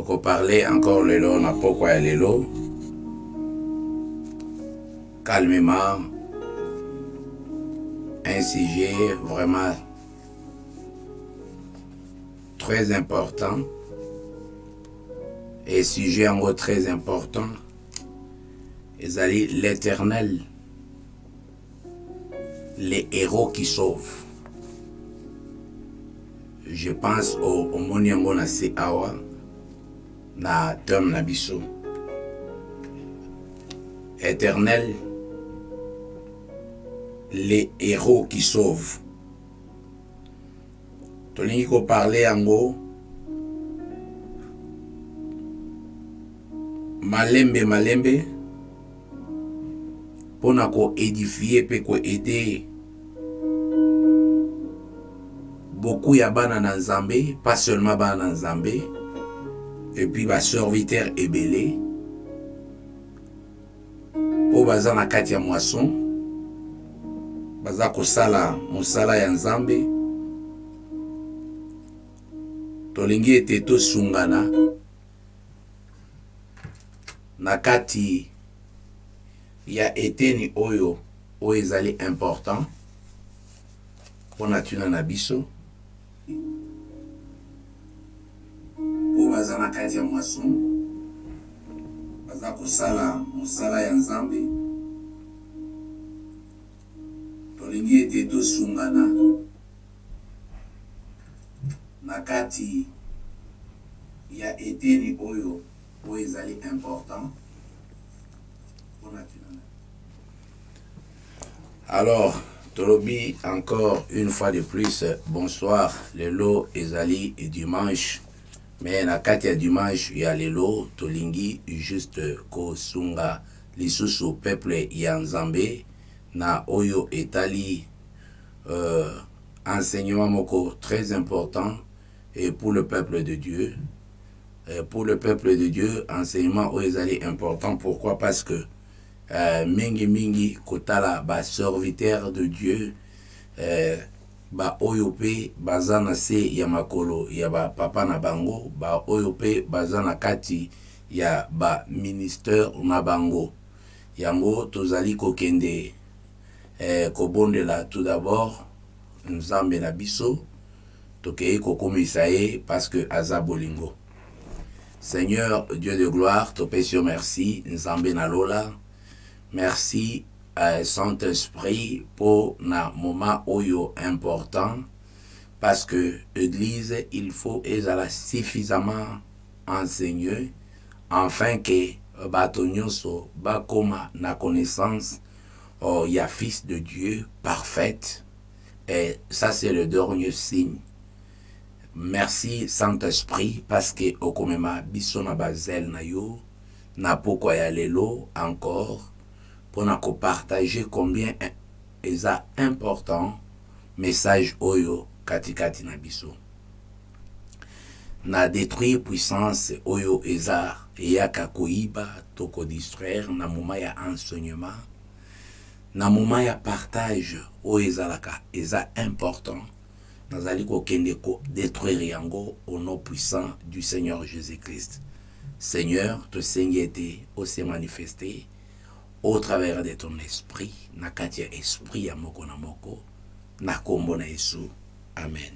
toko parler encore lelo na pokwa ya lelo calmement, un sujet vraiment très important et sujet en gros très important ezali l'éternel, les héros qui sauvent. Je pense au moni yango na se awa na terme na biso éternel, les héros qui sauvent. Tolingi ko parler yango malembe pona ko édifier pe ko aider beaucoup ya bana na Nzambe, pas seulement bana na Nzambe, et puis ba serviteur ebele o baza na kati ya moisson baza kosala mosala ya Nzambe. Tolingi ete tosungana na kati ya eteni oyo ezali important pona tuna na biso o baza na kati ya moisson baza kosala mosala ya Nzambe. Tolingi ete tosungana na kati ya eteni oyo ezali important pona tuna. Alors tolobi encore une fois de plus bonsoir. Lelo ezali et dimanche, mais na kati ya dimanche ya lelo tolingi juste kosunga lisusu peuple ya Nzambe na oyo etali enseignement moko très important et pour le peuple de Dieu. Pour le peuple de Dieu, enseignement oyo ezali important. Pourquoi? Parce que mingi kotala ba serviteur de Dieu ba oyo pe baza na se ya makolo ya ba papa na bango, ba oyo pe baza na kati ya ba ministère na bango. Yango tozali kokende kobondela tout d'abord Nzambe na biso tokei kokomisa ye parce que aza bolingo. Seigneur Dieu de gloire, topesio merci Nzambe na lola. Merci Saint-Esprit pour na moment oyo important parce que l'église il faut ezala suffisamment enseigné afin que bato nyonso bakoma na connaissance ya fils de Dieu parfaite. Et ça c'est le dernier signe. Merci Saint-Esprit parce que okomema biso na bazel na yo na pokwa ya lelo encore pour na partager combien eza important message oyo katikati na biso na détruire puissance oyo eza eyaka koiba to ko distraire na moment ya enseignement na moment ya partage oyo ezalaka eza important. Nazali kokende ko détruire yango au nom puissant du Seigneur Jésus-Christ. Seigneur, te seignete o se manifester au travers de ton esprit, na kati ya esprit ya moko na moko, na kombo na Yesu. Amen.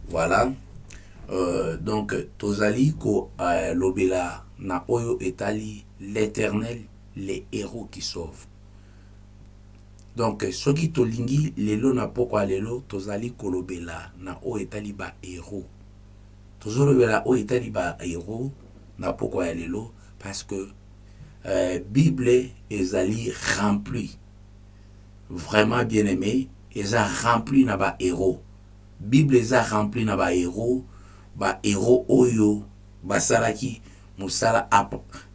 Voilà. Donc, tozali ko lobela na oyo etali l'éternel, les héros qui sauvent. Donc, soki tolingi lelo na pokwa lelo tozali kolobela na oyo etali ba héros. Tozolobela oyo etali ba héros na pokwa ya lelo parce que Bible ezali rempli, vraiment bien aimé, eza rempli na ba héros. Bible eza rempli na ba héros oyo basalaki musala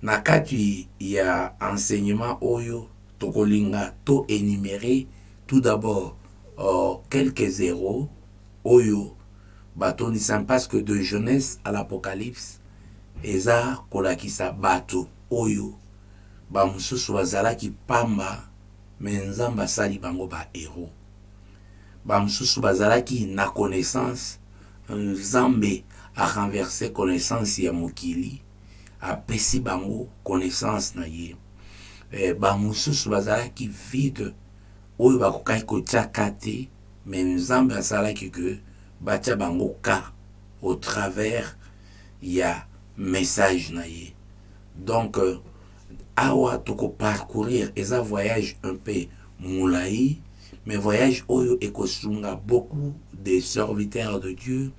na kati ya enseignement oyo tokolinga to énumérer tout d'abord quelques héros oyo batondisa parce que de Genèse à l'Apocalypse eza kolakisa bato oyo ba mususu bazalaki pamba me Nzambe asali bango ba héros. Ba mususu bazalaki na connaissance Nzambe a renversé connaissance ya mokili, apesi bango connaissance na ye. Bamosusu bazalaki vide oyo bakokaki kotiaka te, mais nzambe asalaki ke batia bango ka au travers ya message na ye. Donc awa toko parcourir eza voyage un peu moulaï, mais voyage oyo ekosunga beaucoup de serviteurs de Dieu,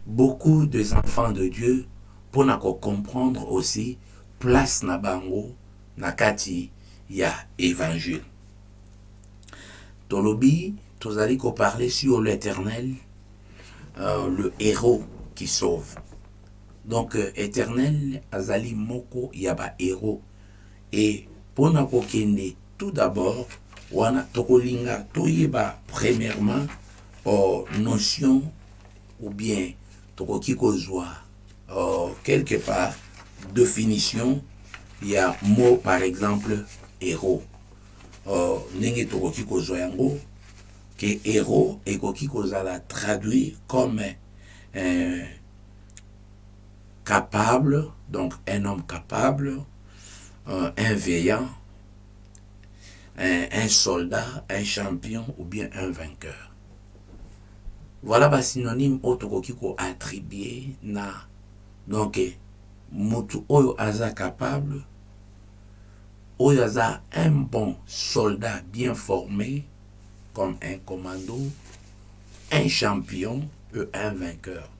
beaucoup des enfants de Dieu, pour na comprendre aussi place na bango na kati ya évangile. Tolobi, tozali ko parler sur l'Éternel, le héros qui sauve. Donc Éternel azali moko yaba héros. Et pour na kokende tout d'abord wana tokolinga toyeba premièrement notion ou bien tokoki kozwa quelque part définition ya mot par exemple héros. Ndenge tokoki kozwa yango que héros ekoki kozala traduit comme capable, donc un homme capable, un veillant, un soldat, un champion ou bien un vainqueur. Voilà ba synonyme otokoki ko attribuer na donc mutu oyo aza capable, oyo aza un bon soldat bien formé comme un commando, un champion et un vainqueur.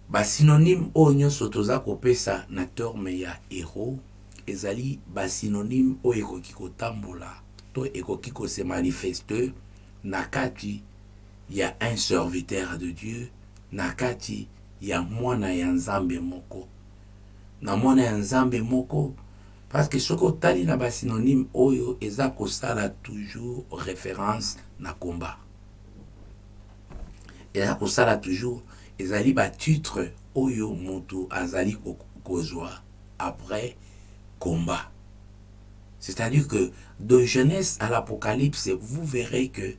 Ba synonyme oyo nyonso toza kopesa na terme ya héros ezali ba synonyme oyo ekoki kotambola to ekoki ko se manifeste na kati ya un serviteur de Dieu, na kati ya mwana ya nzambe moko. Na mwana ya nzambe moko, parce que soko tali na ba synonyme oyo eza kosala toujours référence na combat. Eza kosala toujours ezali ba titre oyo mutu azali kozwa après combat. C'est-à-dire que de Genèse à l'Apocalypse, vous verrez que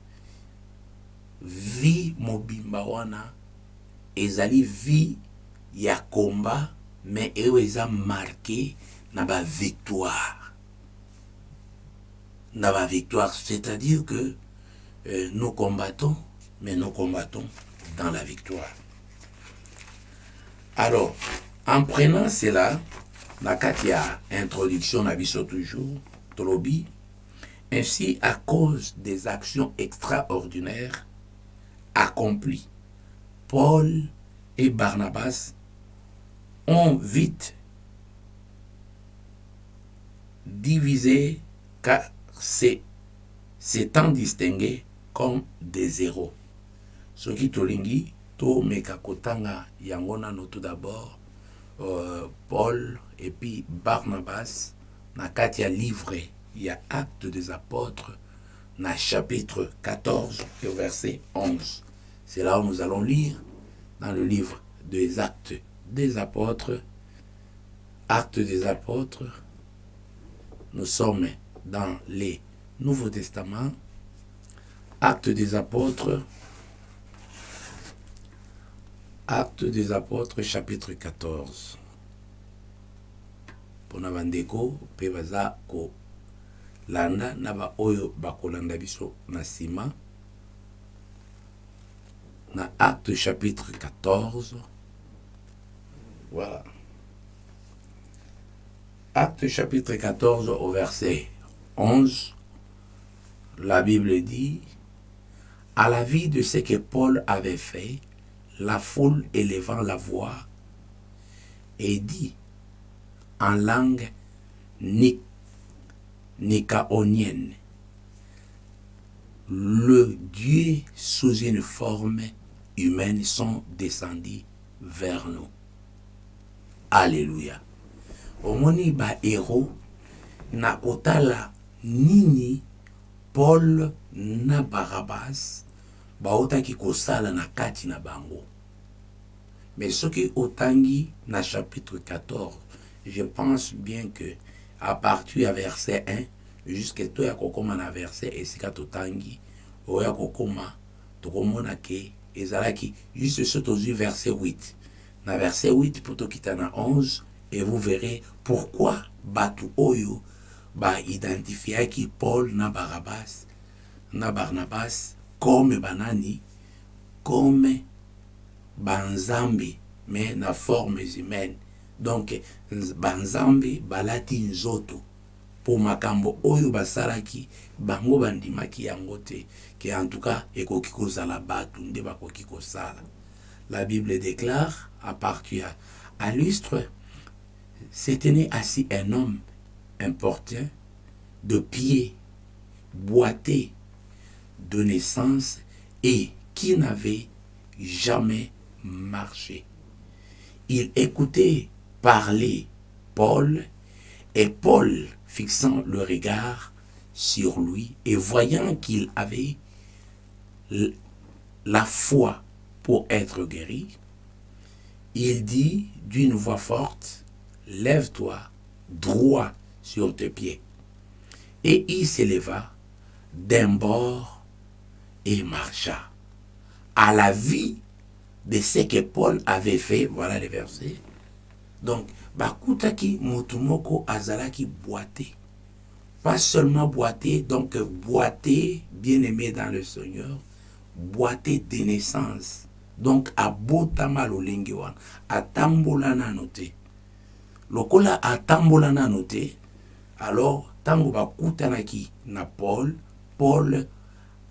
vie mobimba wana ezali vie ya combat, mais eza marqué na ba victoire. Na ba victoire, c'est-à-dire que nous combattons, mais nous combattons dans la victoire. Alors, en prenant cela, la katia introduction na biso toujours, tolobi, ainsi à cause des actions extraordinaires accomplies, Paul et Barnabas ont vite divisé car s'étant distingués comme des héros. Ce qui tolingi, to mekakotanga yangona no tout d'abord Paul et puis Barnabas na katia livre ya Actes des Apôtres na chapitre 14 et verset 11. C'est là où nous allons lire dans le livre des Actes des Apôtres. Actes des Apôtres, nous sommes dans les Nouveaux Testaments. Actes des Apôtres, Actes des Apôtres, chapitre 14. Pona bandeko pe baza ko landa na ba oyo bakolanda biso na sima. Na Actes chapitre 14. Voilà. Actes chapitre 14 au verset 11. La Bible dit: à la vue de ce que Paul avait fait, la foule élevant la voix et dit en langue nicaonienne: le Dieu sous une forme humaine sont descendus vers nous. Alléluia. Omoni ba héros na kotala nini Paul na Barnabas baotaki kosala na kati na bango. Mais ce qui otangi na chapitre 14, je pense bien que à partir du verset 1 jusqu'à to ya kokoma na verset esika totangi oya kokoma tokomona ke ezalaki juste ce tozwi verset 8 na verset 8 poto kita na 11 et vous verrez pourquoi batu oyo ba identifiaki Paul na Barnabas comme banani comme banzambe mais na formes humaines. Donc banzambe balati nzoto pour makambo oyo basalaki bango bandimaki yango te que en tout cas ekoki kozala batu nde bakoki kosala. La Bible déclare à partir à l'Istre se tenait assis un homme importun de pied boité de naissance et qui n'avait jamais marché. Il écoutait parler Paul, et Paul, fixant le regard sur lui et voyant qu'il avait la foi pour être guéri, il dit d'une voix forte, lève-toi droit sur tes pieds. Et il s'éleva d'un bord et marcha. À la vue de ce que Paul avait fait, voilà les versets. Donc, bakutaki motumoko azalaki boité. Pas seulement boité, donc boité, bien-aimé dans le Seigneur, boité de naissance. Donc, abotama lolengi wana, atambola nano te. Lokola atambola nano te, alors, tango bakutanaki na Paul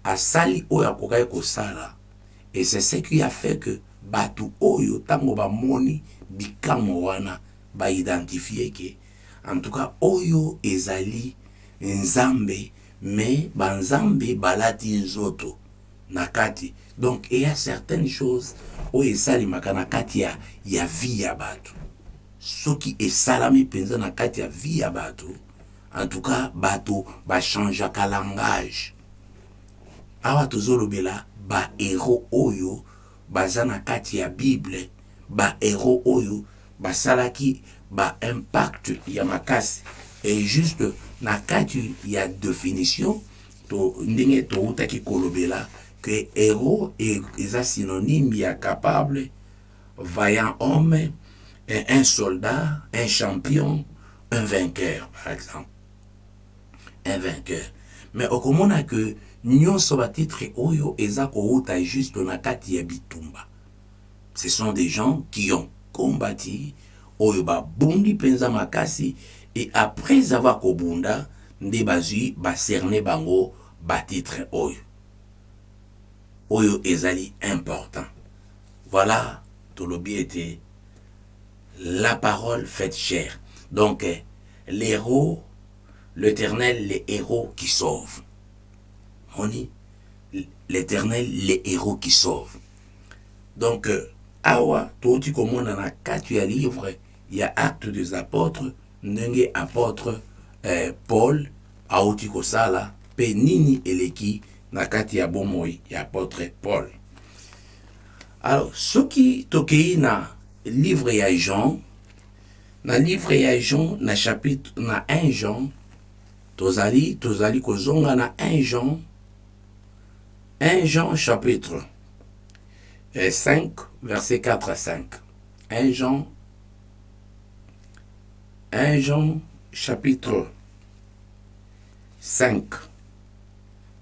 asali oyo akokai kosala. Et c'est ce qui a fait que batu oyo tango bamoni bikamo wana ba identifier que en tout cas oyo ezali nzambe mais banzambe balati nzoto nakati. Donc il y a certaines choses oyo esalimaka nakati ya vie ya batu. Soki esalami penza nakati ya vie ya batu, en tout cas batu ba changeaka langage. Awa tozolobela ba héros oyo baza na kati ya Bible, ba héros oyo basalaki ba impact ya makasi. Et juste na kati ya définition to ndenge to utaki kolobela que héros est synonyme ya capable, vaillant homme, un soldat, un champion, un vainqueur par exemple. Un vainqueur. Mais okomona que nyonso ba titre oyo eza kouta juste na kati ya bitumba. Ce sont des gens qui ont combattu oyo ba bundi penza makasi et après avoir kobunda nde bazui ba cerner bango ba titre oyo ezali important. Voilà tolobi était la parole faite chair. Donc l'héros, l'Éternel, les héros qui sauvent. On dit l'Éternel, les héros qui sauvent. Donc, awa, tout comme on a 4 livres, il y a Actes des Apôtres, n'enge apôtre Paul, aouti kosala, pe nini eleki, nakati ya bomoi, ya apôtre Paul. Alors, ce qui tokei na livre ya Jean, na chapitre, na 1 Jean, tozali kozonga na 1 Jean chapitre 5 verset 4 à 5. 1 Jean chapitre 5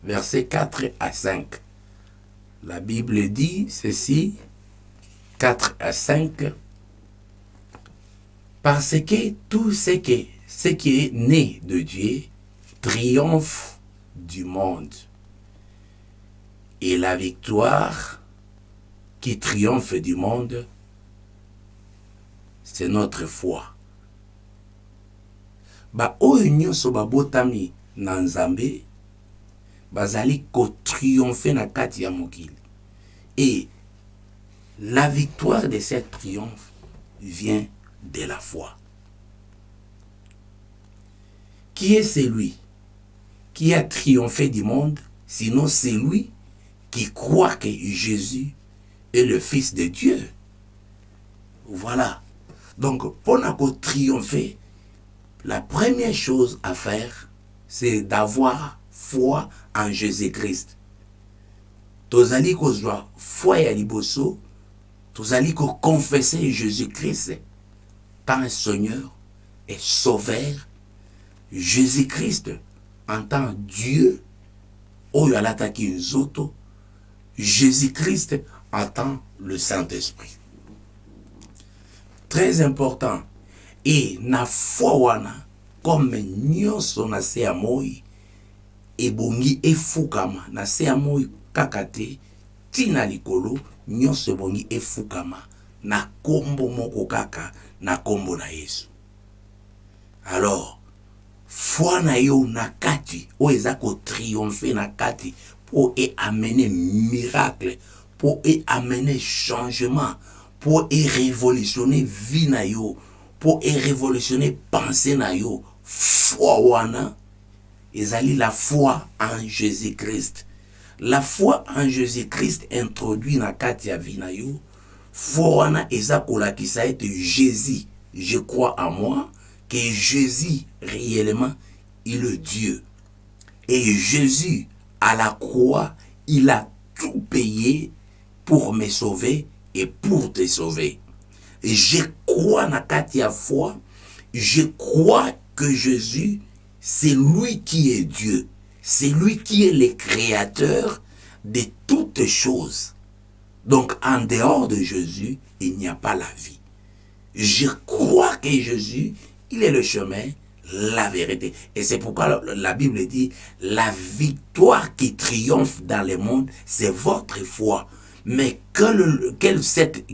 verset 4 à 5. La Bible dit ceci, 4 à 5, parce que tout ce qui est né de Dieu triomphe du monde. Et la victoire qui triomphe du monde, c'est notre foi. Ba oyo nyonso babotami na Nzambe bazali ko triompher na kati ya mokili. Et la victoire de cette triomphe vient de la foi. Qui est celui qui a triomphé du monde, sinon celui qui croit que Jésus est le Fils de Dieu? Voilà. Donc, pour triompher, la première chose à faire, c'est d'avoir foi en Jésus-Christ. tozali kozwa foi ya liboso, tozali confesser Jésus-Christ tant Seigneur et Sauveur, Jésus-Christ en tant Dieu, oyo alataki nzoto, Jésus-Christ en tant le Saint-Esprit. Très important. Et na foi wana, comme nyonso na se ya moi, ebongi efukama, na se ya moi kakate, tina likolo, nyonso ebongi efukama, na kombo moko kaka, na kombo na Yesu. Alors, foi na yo na kati, o ezako triompher na kati, pour amener miracle, pour amener changement, pour révolutionner vie na yo, pour révolutionner pensée na yo. Foi wana, ezali la foi en Jésus-Christ. La foi en Jésus-Christ introduit na kati ya vie na yo. Foi wana ezakola ki ça être Jésus. Je crois en moi que Jésus réellement il est Dieu. Et Jésus à la croix, il a tout payé pour me sauver et pour te sauver. Et je crois na kati ya foi, je crois que Jésus, c'est lui qui est Dieu. C'est lui qui est le créateur de toutes choses. Donc, en dehors de Jésus, il n'y a pas la vie. Je crois que Jésus, il est le chemin, la vérité. Et c'est pourquoi la Bible dit, la victoire qui triomphe dans le monde, c'est votre foi. Mais quelle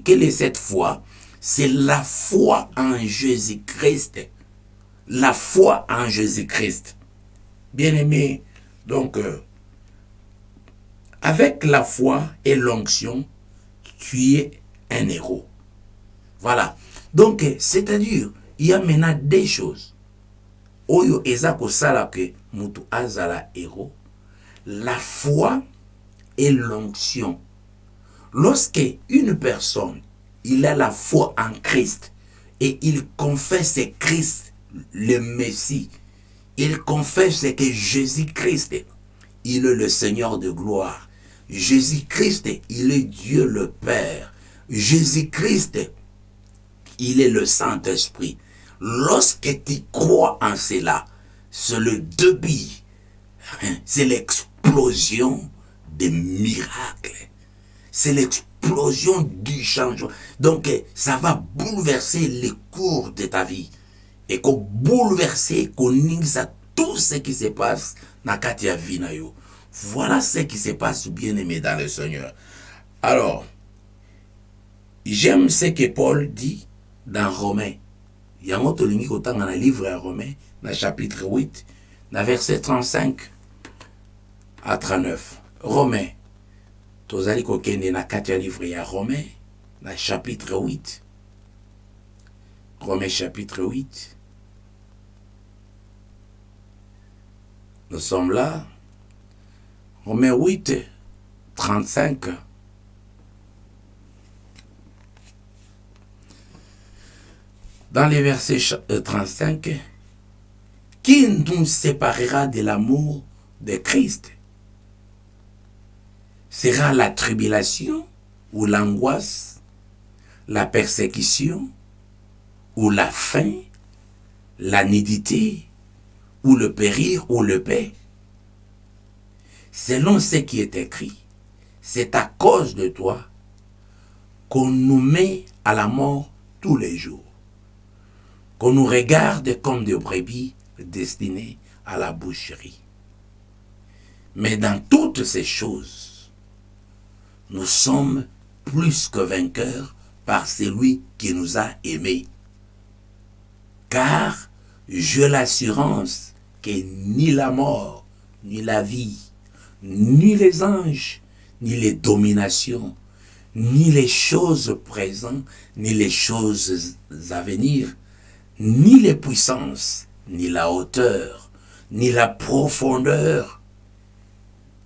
est cette foi? C'est la foi en Jésus-Christ. La foi en Jésus-Christ. Bien-aimé, donc, avec la foi et l'onction, tu es un héros. Voilà. Donc, c'est-à-dire, il y a maintenant des choses. Oyo ezako sala que mutu azala héros. La foi et l'onction. Lorsque une personne, il a la foi en Christ et il confesse Christ, le Messie, il confesse que Jésus-Christ, il est le Seigneur de gloire. Jésus-Christ, il est Dieu le Père. Jésus-Christ, il est le Saint-Esprit. Lorsque tu crois en cela, c'est le début, c'est l'explosion des miracles. C'est l'explosion du changement. Donc, ça va bouleverser les cours de ta vie. Et qu'on bouleverser, qu'on initie tout ce qui se passe dans la vie. Voilà ce qui se passe, bien aimé dans le Seigneur. Alors, j'aime ce que Paul dit dans Romains. Il y a un autre livre à Romains, dans le chapitre 8, dans verset 35 à 39. Romains. Tozali kokende na kati livre à Romains, dans le chapitre 8. Romains chapitre 8. Nous sommes là. Romains 8, 35. Dans les versets 35, qui nous séparera de l'amour de Christ? Sera la tribulation ou l'angoisse, la persécution ou la faim, la nudité ou le périr ou le paix? Selon ce qui est écrit, c'est à cause de toi qu'on nous met à la mort tous les jours, qu'on nous regarde comme des brebis destinées à la boucherie. Mais dans toutes ces choses, nous sommes plus que vainqueurs par celui qui nous a aimés. Car j'ai l'assurance que ni la mort, ni la vie, ni les anges, ni les dominations, ni les choses présentes, ni les choses à venir, ni les puissances, ni la hauteur, ni la profondeur,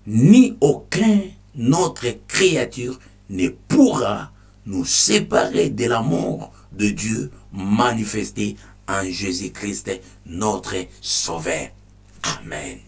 ni aucun autre créature ne pourra nous séparer de l'amour de Dieu manifesté en Jésus-Christ, notre Sauveur. Amen.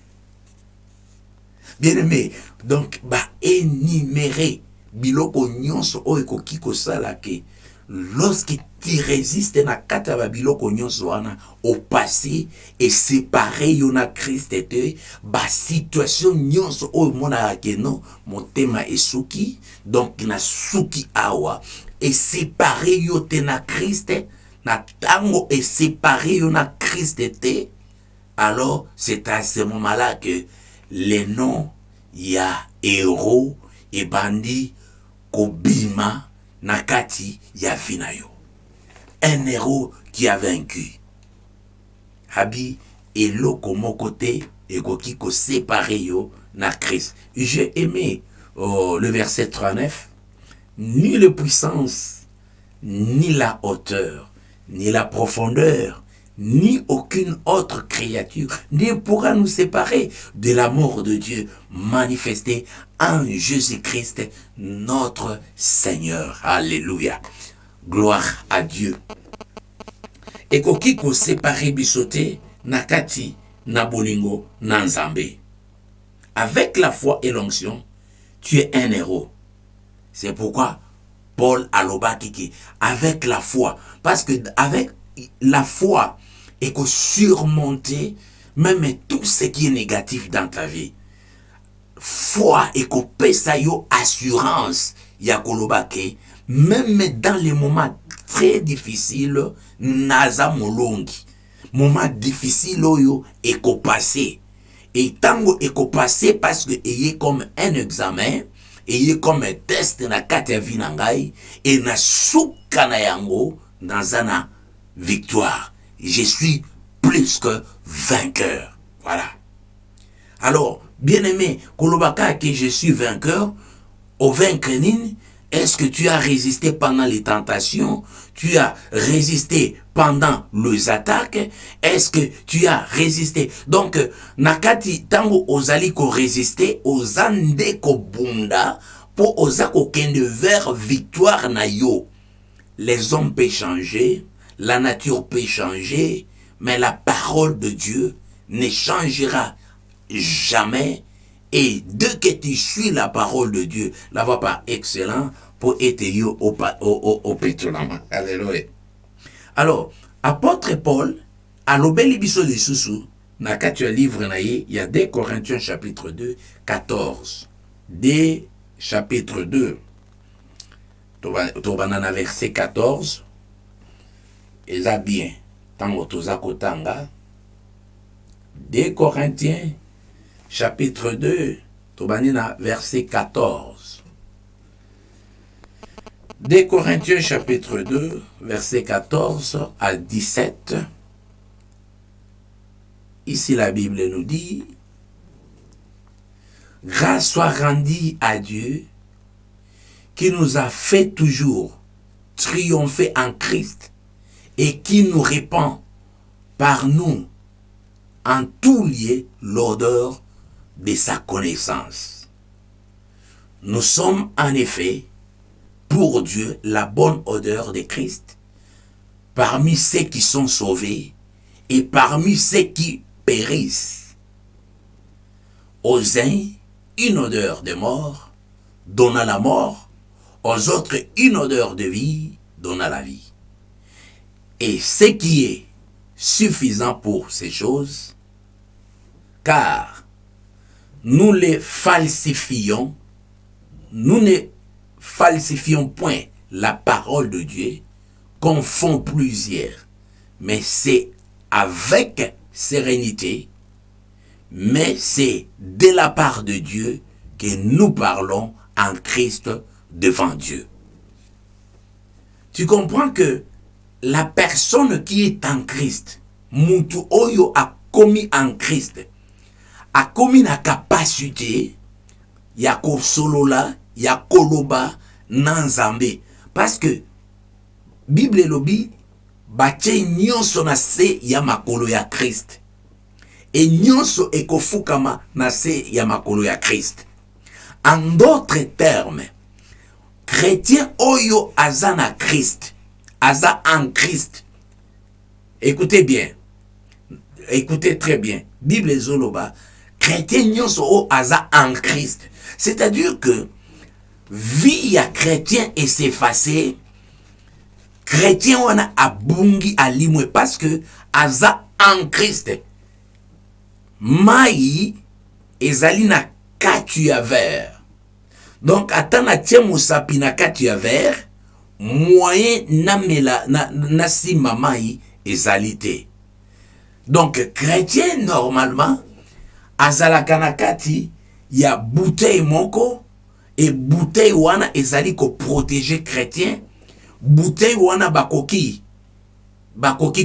Bien aimé, donc, énumérer biloko nyonso oyo ekoki kosala ke lorsque tu résistes na kati ya babiloko nyonso wana opasi esepare yo na kriste te basituation nyonso oyo monaka keno motema esuki donc na suki awa esepare yo te na kriste na tango esepare yo na kriste te alors c'est à ce moment-là que les noms ya héros et bandits kobima nakati ya finayo. Un héros qui a vaincu. Habi eloko mokote ekoki ko séparer yo na Christ. J'ai aimé le verset 39. Ni la puissance, ni la hauteur, ni la profondeur, ni aucune autre créature ne pourra nous séparer de l'amour de Dieu manifesté en Jésus-Christ, notre Seigneur. Alléluia. Gloire à Dieu. Et koki ko séparer bisoté nakati na bolingo na nzambe. Avec la foi et l'onction, tu es un héros. C'est pourquoi Paul alobaki avec la foi, parce que avec la foi et que surmonter même tout ce qui est négatif dans ta vie. Foi et que pesa yo assurance ya kolobake même dans les moments très difficiles naza molongi. Moment difficile yo et ko passer. Et tango et ko passer parce que ayé comme un examen, ayé comme un test na kati ya vie na ngai et na suka na yango dans una victoire. Je suis plus que vainqueur. Voilà. Alors, bien-aimé, kolobaka que je suis vainqueur, au vaincre nini, est-ce que tu as résisté pendant les tentations? Tu as résisté pendant les attaques? Est-ce que tu as résisté? Donc, nakati tango ozali ko résister, ozande ko bunda, pour ozako kende vers victoire na yo. Les hommes peuvent changer, la nature peut changer, mais la parole de Dieu ne changera jamais. Et dès que tu suis la parole de Dieu, la voie par excellent pour être au pétrolama. Alléluia. Alors, apôtre Paul, à l'obéli biso de Soussou, na quatre livre naïe, il y a 2 Corinthiens chapitre 2, 14. 2 chapitre 2. Tobanana verset 14. Et ça bien. Tango toza kotanga. 2 Corinthiens chapitre 2, Tobanina verset 14. 2 Corinthiens chapitre 2, verset 14 à 17. Ici la Bible nous dit, grâce soit rendue à Dieu qui nous a fait toujours triompher en Christ et qui nous répand par nous en tout lieu l'odeur de sa connaissance. Nous sommes en effet pour Dieu la bonne odeur de Christ parmi ceux qui sont sauvés et parmi ceux qui périssent. Aux uns, une odeur de mort donna la mort, aux autres, une odeur de vie donna la vie. Et ce qui est suffisant pour ces choses, car nous les falsifions, nous ne falsifions point la parole de Dieu, comme font plusieurs, mais c'est avec sérénité, mais c'est de la part de Dieu que nous parlons en Christ devant Dieu. Tu comprends que la personne qui est en Christ, Muntu Oyo a commis en Christ, a commis la capacité, ya ko solola, ya koloba, nanzambe. Parce que, Bible lobi, bache nyonso na se ya makolo ya Christ. Et nyonso ekofukama na se ya makolo ya Christ. En d'autres termes, chrétien oyo aza na Christ, aza en Christ. Écoutez bien, écoutez très bien. Bible zoloba, chrétien nyonso o aza en Christ. C'est-à-dire que vie ya chrétien et s'effacer, chrétien wana abungi alimwe parce que aza en Christ. Mai ezali na kati ya verre. Donc atana tie mosapi na kati ya verre, moyen namela na sima mai ezali te. Donc chrétien normalement azalaka na kati ya bouteille moko, et bouteille wana ezali ko protéger chrétien. Bouteille wana bakoki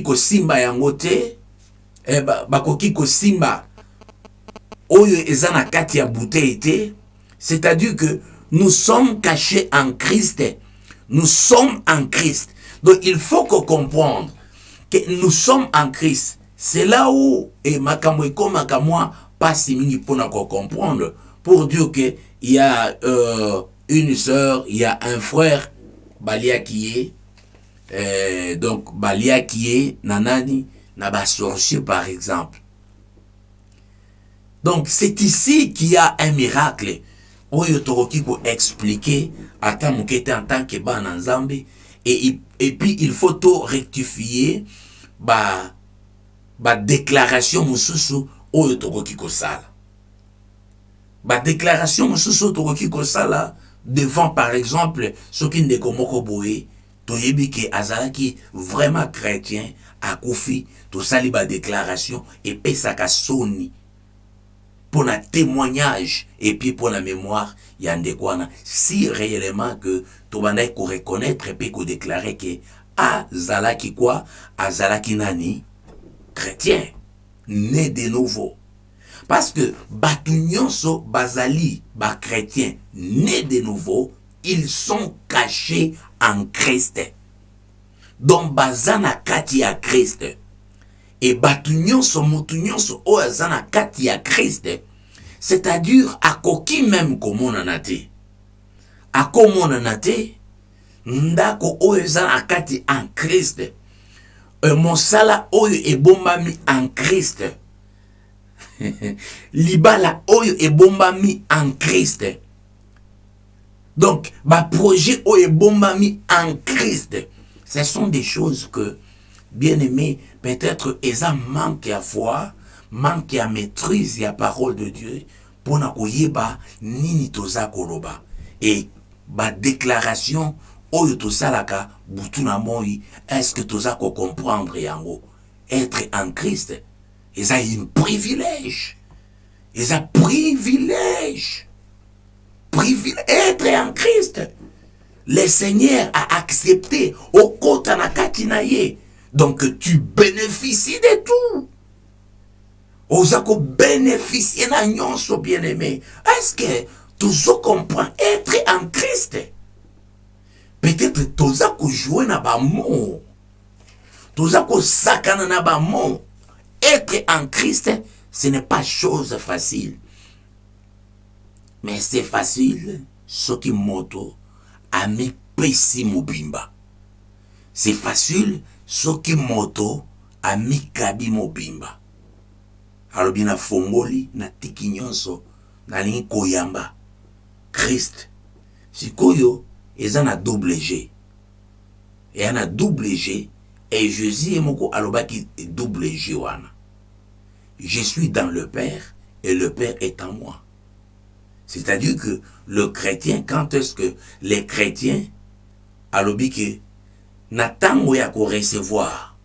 ko simba yango te, bakoki ko simba oyo eza na kati ya bouteille te. C'est-à-dire que nous sommes cachés en Christ. Nous sommes en Christ. Donc il faut qu'on comprenne que nous sommes en Christ. C'est là où et makamwe ko makamwa pas si mingi pour comprendre, pour dire que il y a une sœur, il y a un frère balia qui est donc balia qui est nanani na ba sorcier par exemple. Donc c'est ici qu'il y a un miracle. Oyo toroki ko expliquer ata mukete en tant que bana nzambe, et puis il faut tout rectifier ba déclaration mususu oyo toroki ko sala. Ba déclaration mususu toroki ko sala devant par exemple ceux qui ne komoko boye toyebi ke azalaki vraiment chrétien akufi to sali ba déclaration et pesaka soni pour un témoignage et puis pour la mémoire yandekwana, si réellement que tobana ko reconnaître et puis ko déclarer que azalaki quoi, azalaki nani chrétien né de nouveau. Parce que batu nyonso bazali ba chrétien né de nouveau, ils sont cachés en Christ. Donc bazana kati ya Christ. Et batu nyonso mutu nyonso o azana kati ya Christ, c'est-à-dire akoki même komona nate. Akomona nate ndako o azana kati en Christ. Mosala oyo ebombami en Christ. Libala oyo ebombami en Christ. Donc ba projet oyo ebombami en Christ. Ce sont des choses que, bien aimé, peut-être ils ont manqué à foi, manqué à maîtrise la parole de Dieu pour na koyeba nini toza koloba. Et ba déclaration oyo tosalaka butuna moi, est-ce que toza ko comprendre yango? Être en Christ, ils ont un privilège. Ils ont privilège. Être en Christ. Le Seigneur a accepté au kota na katinaye. Donc tu bénéficies de tout. Ozako bénéficier na nyonso bien-aimé. Est-ce que tu comprends être en Christ? Peut-être tozako jouer na ba mot. Tozako sakana na ba mot. Être en Christ, ce n'est pas chose facile. Mais c'est facile ce qui moto ami pesi mobimba. C'est facile ce qui moto ami kabi mobimba. Alors bien na fongoli na tiki nyonso na lingi koyamba Christ. Sikoyo eza na double G. Et na double G et Jésus moko alobaki double G wana. Je suis dans le Père et le Père est en moi. C'est-à-dire que le chrétien, quand est-ce que les chrétiens alobi que natango ya ko recevoir,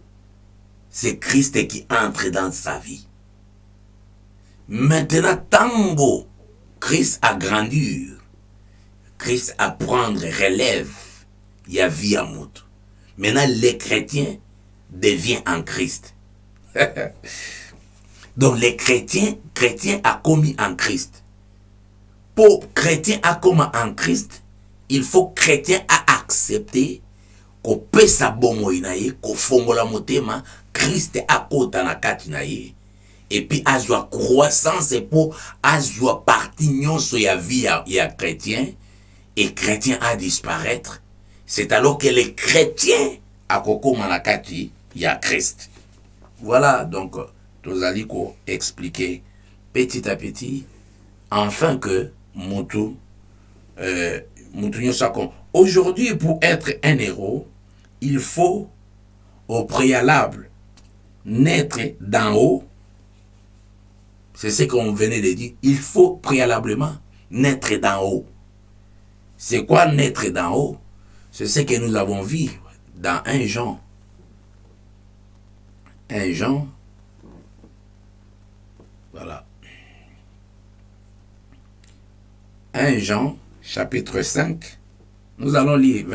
c'est Christ qui entre dans sa vie. Maintenant, tango Christ a grandir, Christ a prendre relève, il y a vie à moto. Maintenant, les chrétiens deviennent en Christ. Donc les chrétiens a commis en Christ. Pour chrétien a commis en Christ, il faut chrétien a accepter qu'on peut sa bomo inaye, qu'on fongola motema, Christ a kota na kati naye, et puis a joie croissance pour a joie partie nyonso ya vie ya chrétien, et chrétien a disparaître. C'est alors que les chrétiens a kokoma na kati ya Christ. Voilà donc tozali ko expliquer petit à petit, afin que aujourd'hui, pour être un héros, il faut au préalable naître d'en haut. C'est ce qu'on venait de dire. Il faut préalablement naître d'en haut. C'est quoi naître d'en haut? C'est ce que nous avons vu dans 1 Jean. 1 Jean, voilà. 1 Jean, chapitre 5. Nous allons lire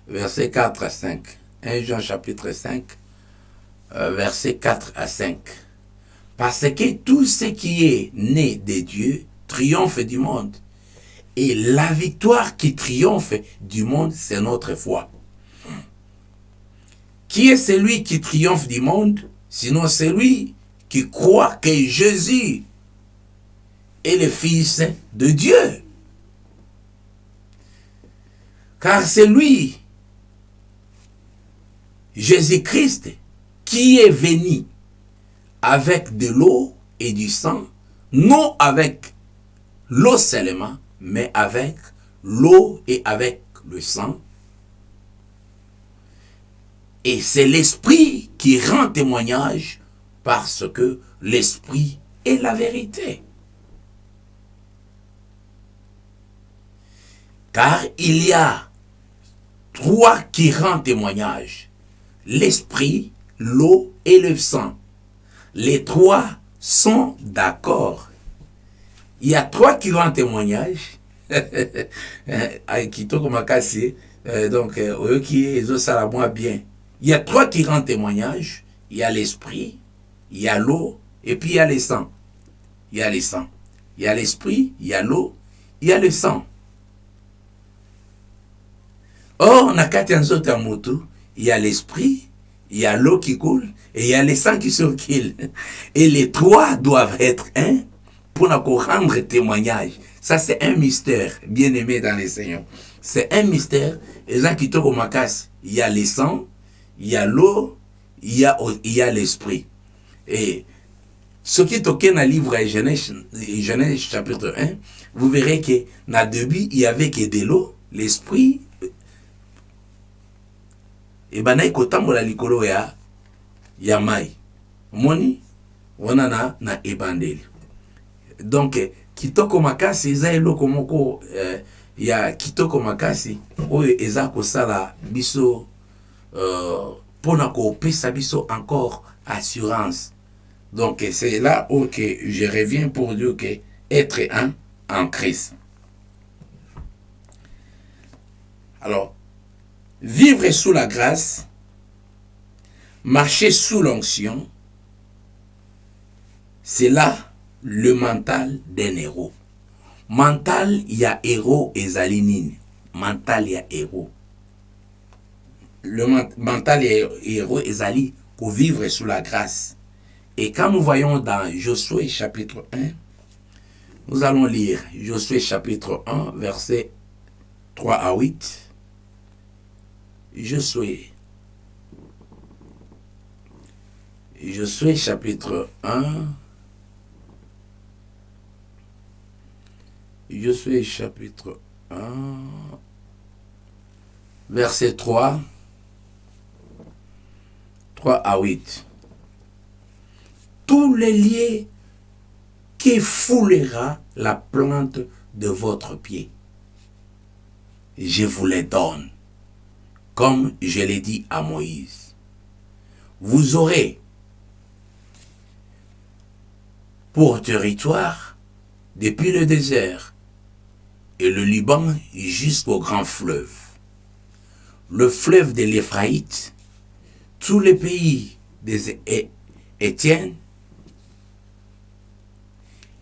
versets 4 à 5. 1 Jean, chapitre 5, versets 4 à 5. Parce que tout ce qui est né de Dieu triomphe du monde. Et la victoire qui triomphe du monde, c'est notre foi. Qui est celui qui triomphe du monde, sinon celui qui croit que Jésus est le Fils de Dieu? Car c'est lui, Jésus-Christ, qui est venu avec de l'eau et du sang, non avec l'eau seulement, mais avec l'eau et avec le sang. Et c'est l'Esprit qui rend témoignage, parce que l'Esprit est la vérité. Car il y a 3 qui rendent témoignage: l'Esprit, l'eau et le sang. Les 3 sont d'accord. Il y a 3 qui rendent témoignage. Donc, eux qui ça la moi bien. Il y a 3 qui rendent témoignage. Il y a l'Esprit, il y a l'eau, et puis il y a le sang. Il y a le sang. Il y a l'Esprit, il y a l'eau, il y a le sang. Or, on a 4 motos. Il y a l'Esprit, il y a l'eau qui coule, et il y a le sang qui circule. Et les 3 doivent être un pour nous rendre témoignage. Ça, c'est un mystère, bien aimé dans les Seigneurs. C'est un mystère. Les gens qui tournent au macasse, il y a le sang, il y a l'eau, il y a l'Esprit. Et ce qui est dans le livre Genèse chapitre 1, vous verrez que dans le début, il y avait que de l'eau, l'Esprit. Et bien, il y a ya mai. Moni, on a na ebandeli. Donc, kitoko makasi, eza eloko moko ya kitoko makasi, oyo eza kosala biso, pona kopesa biso encore assurance. Donc, c'est là où que je reviens pour dire que être un en Christ. Alors, vivre sous la grâce, marcher sous l'onction, c'est là le mental d'un héros. Mental, il y a héros et zalinine. Mental, il y a héros. Le mental, il y a héros et zali pour vivre sous la grâce. Et quand nous voyons dans Josué chapitre 1, nous allons lire Josué chapitre 1, versets 3 à 8. Josué chapitre 1. Josué chapitre 1, verset 3 à 8. Tous les liens qui foulera la plante de votre pied, je vous les donne, comme je l'ai dit à Moïse. Vous aurez pour territoire depuis le désert et le Liban jusqu'au grand fleuve, le fleuve de l'Éphraïte, tous les pays des Étienne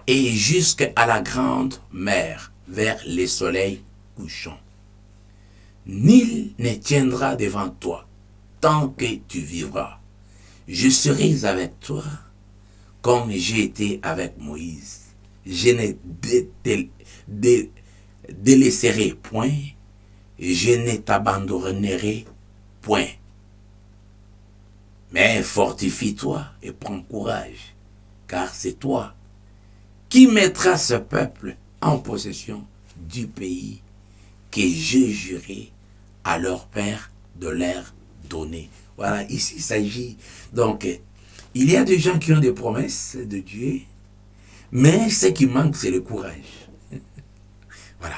et jusqu'à la grande mer vers les soleils couchants. Nul ne tiendra devant toi tant que tu vivras. Je serai avec toi comme j'ai été avec Moïse. Je ne délaisserai point, je ne t'abandonnerai point. Mais fortifie-toi et prends courage, car c'est toi qui mettra ce peuple en possession du pays que j'ai juré à leur père de leur donner. Voilà, ici il s'agit. Donc, il y a des gens qui ont des promesses de Dieu, mais ce qui manque, c'est le courage. Voilà.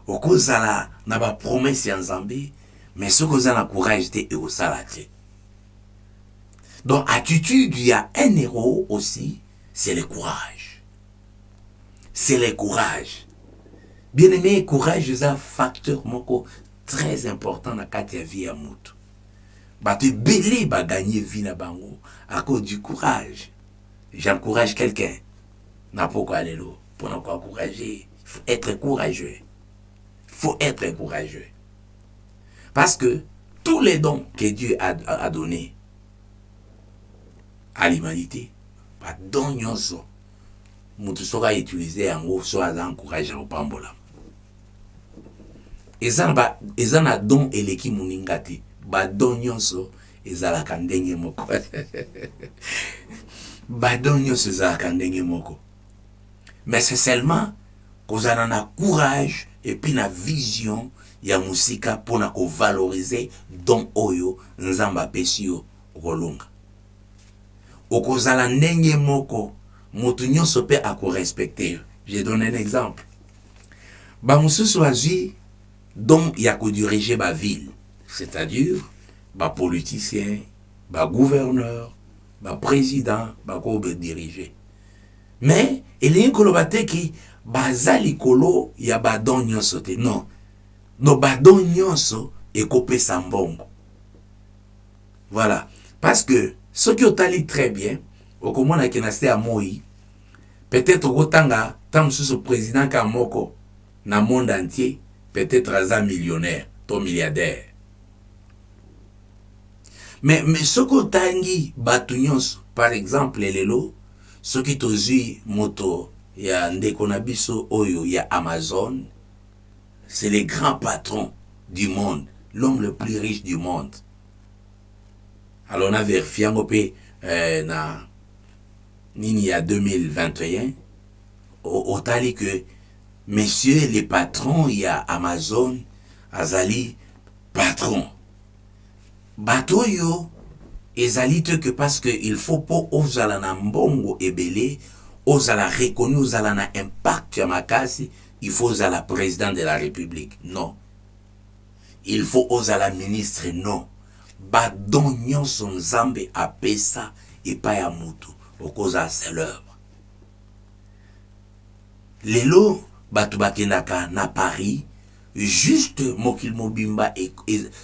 Au cause la n'a pas promesse en Zambie, mais ce que ça courage c'était au salate. Donc, attitude, il y a un héros aussi, c'est le courage. C'est le courage. Bien aimé, courage est un facteur très important dans la vie à Moutou. Tu belé ba gagner vie na bango à cause du courage. J'encourage quelqu'un. N'a pas quoi aller là. Pour nous encourager, il faut être courageux. Il faut être courageux. Parce que tous les dons que Dieu a donnés à l'humanité, pas dons nyonso, mutu sera utilisé en gros soit encourager au pambola. Eza na don eleki muninga te. Badon nyonso ezalaka ndenge moko. Badon nyonso ezalaka ndenge moko. Mais c'est seulement qu'on a na courage et puis na vision ya musika pour na ko valoriser don oyo nzamba pesio kolonga. Okozala ndenge moko mutu nyonso pe ako respecter. J'ai donné un exemple. Ba mususu azwi don ya ko diriger ba ville. C'est-à-dire, bah politicien, bah gouverneur, bah président, bah ko diriger. Mais il y a un kolobate qui bazali kolo ya badon nyonso te. Non. No badon nyonso et kopé sambongo. Voilà. Parce que ce qui otali très bien, au comment na kenasté à Moï, peut-être au tanga, tant sous ce président Kamoko, na monde entier, peut-être un millionnaire, ton milliardaire. Mais ce que tangi batunyos, par exemple, lelo, ce qui tozi moto, ya ndekonabiso oyo, ya Amazon, c'est les grands patrons du monde, l'homme le plus riche du monde. Alors on a vérifié na nini ya 2021, au tali que messieurs les patrons, il y a Amazon, azali patron. Bato yo ezali te que parce que il faut pas ozala na mbongo ebele, ozala reconnu, ozala na impact ya makasi, il faut ozala président de la République. Non. Il faut ozala ministre. Non. Badon nyonso nzambe apesa epa ya mutu okoza c'est l'œuvre. Lelo bato bakendaka na Paris juste mokil mobimba et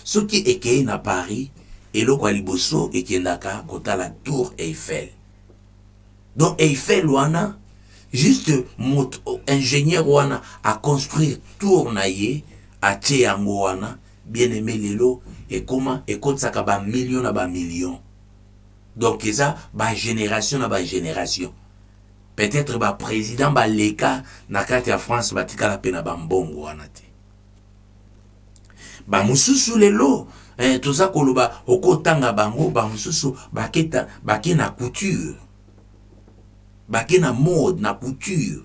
ce qui est na Paris et le kwaliboso et kendaka kota la tour Eiffel. Donc Eiffel wana juste ingénieur wana a construire tour na ye a yango wana bien aimé lelo et comment et quand ça ba million na ba million. Donc ça ba génération na ba génération. Peut-être ba président ba leka na kati ya France batikala pena ba mbongo wana te. Ba mususu lelo toza koloba okotanga bango ba mususu baketa bakena couture. Bakena mode na couture.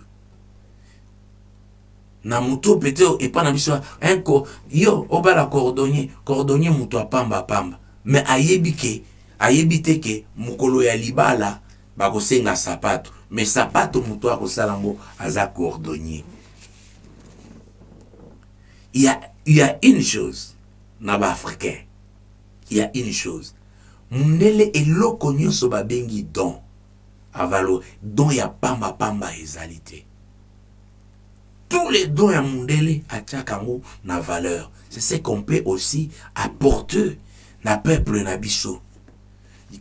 Na muto peut-être et pas na biso enko yo obala cordonnier muto apamba pamba mais ayebite ke mukolo ya libala bakosenga sapato mais sapato muto akosalango aza cordonnier. Il y a une chose naba africain. Il y a une chose. Mundele eloko nyonso babengi don. Avalo don ya pamba ezalité. Tous les dons à mundele atchakango na valeur. C'est ce qu'on peut aussi apporter na peuple na biso.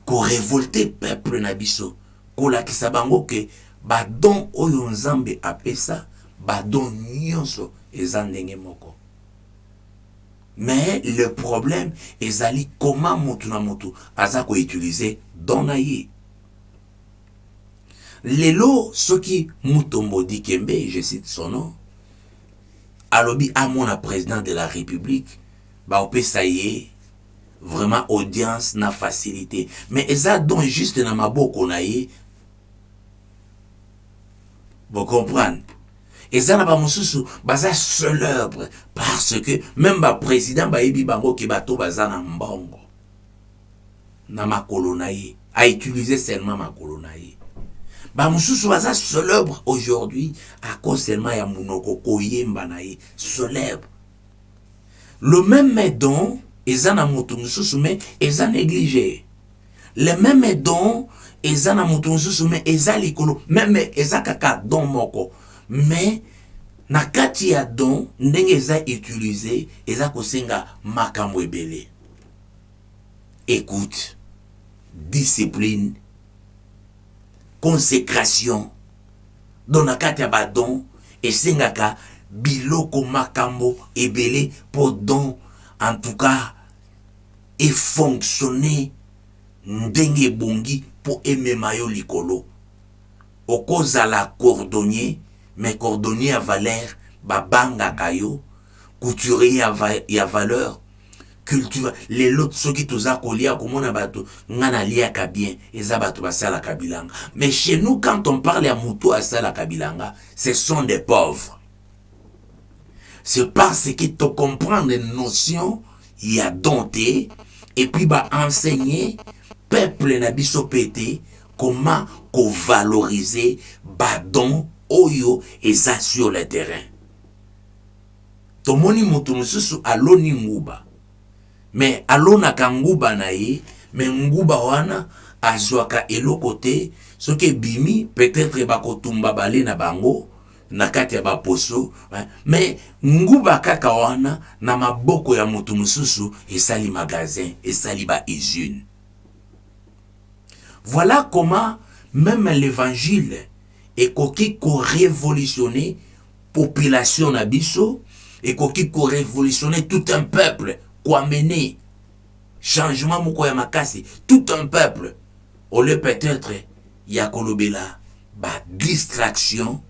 Ko révolter peuple na biso. Ko la kisabango ke ba don oyo nzambe apesa ba don nyonso ezandenge moko. Mais le problème est comment mutu na mutu azako utiliser don na ye. Lelo soki mutombo dikembe, je cite son nom, alobi amona président de la République, ba opesa ye vraiment audience na facilité. Mais eza don juste na maboko na ye. Vous comprenez? Et ça n'a pas mon sous baza célèbre parce que même le président Baïbi Bango qui bato baza na mbongo na makolo na ye a utilisé seulement makolo na ye. Ba mususu baza célèbre aujourd'hui à cause seulement ya munoko koyemba na ye célèbre. Le même don eza na mutu mususu mais eza négligé. Le même don eza na mutu mususu mais eza likolo même eza kaka don moko. Mais na kati ya don ndenge eza utilisé eza kosenga makambo ebele. Écoute, discipline, consécration. Dans na kati ya badon esengaka biloko makambo ebele pour don en tout cas et fonctionner ndenge bongi pour emema yo likolo. Okozala cordonnier mais cordonnier à valeur, babanga kayo, couturier à valeur, culture, les lots ceux qui tous a collé à comment on a bateau, ngana liaka bien, et ça bateau à la kabilanga. Mais chez nous, quand on parle à Moutou à la kabilanga, ce sont des pauvres. C'est parce que tu comprends les notions, il y a dompté, et puis bah enseigner, peuple na biso pété, comment qu'on valoriser, badon, oyo eza sur le terrain. Tomoni mutu mususu aloni nguba. Mais alona ka nguba na ye, mais nguba wana azwaka eloko te, soki bimi peut-être bakotumba bale na bango na kati ya baposo, mais nguba kaka wana na maboko ya mutu mususu esali magasin, esali ba usine. Voilà comment même l'évangile et koki ko révolutionner population na biso et koki ko révolutionner tout un peuple ko amener changement moko ya makasi tout un peuple au lieu peut-être ya kolobela ba distraction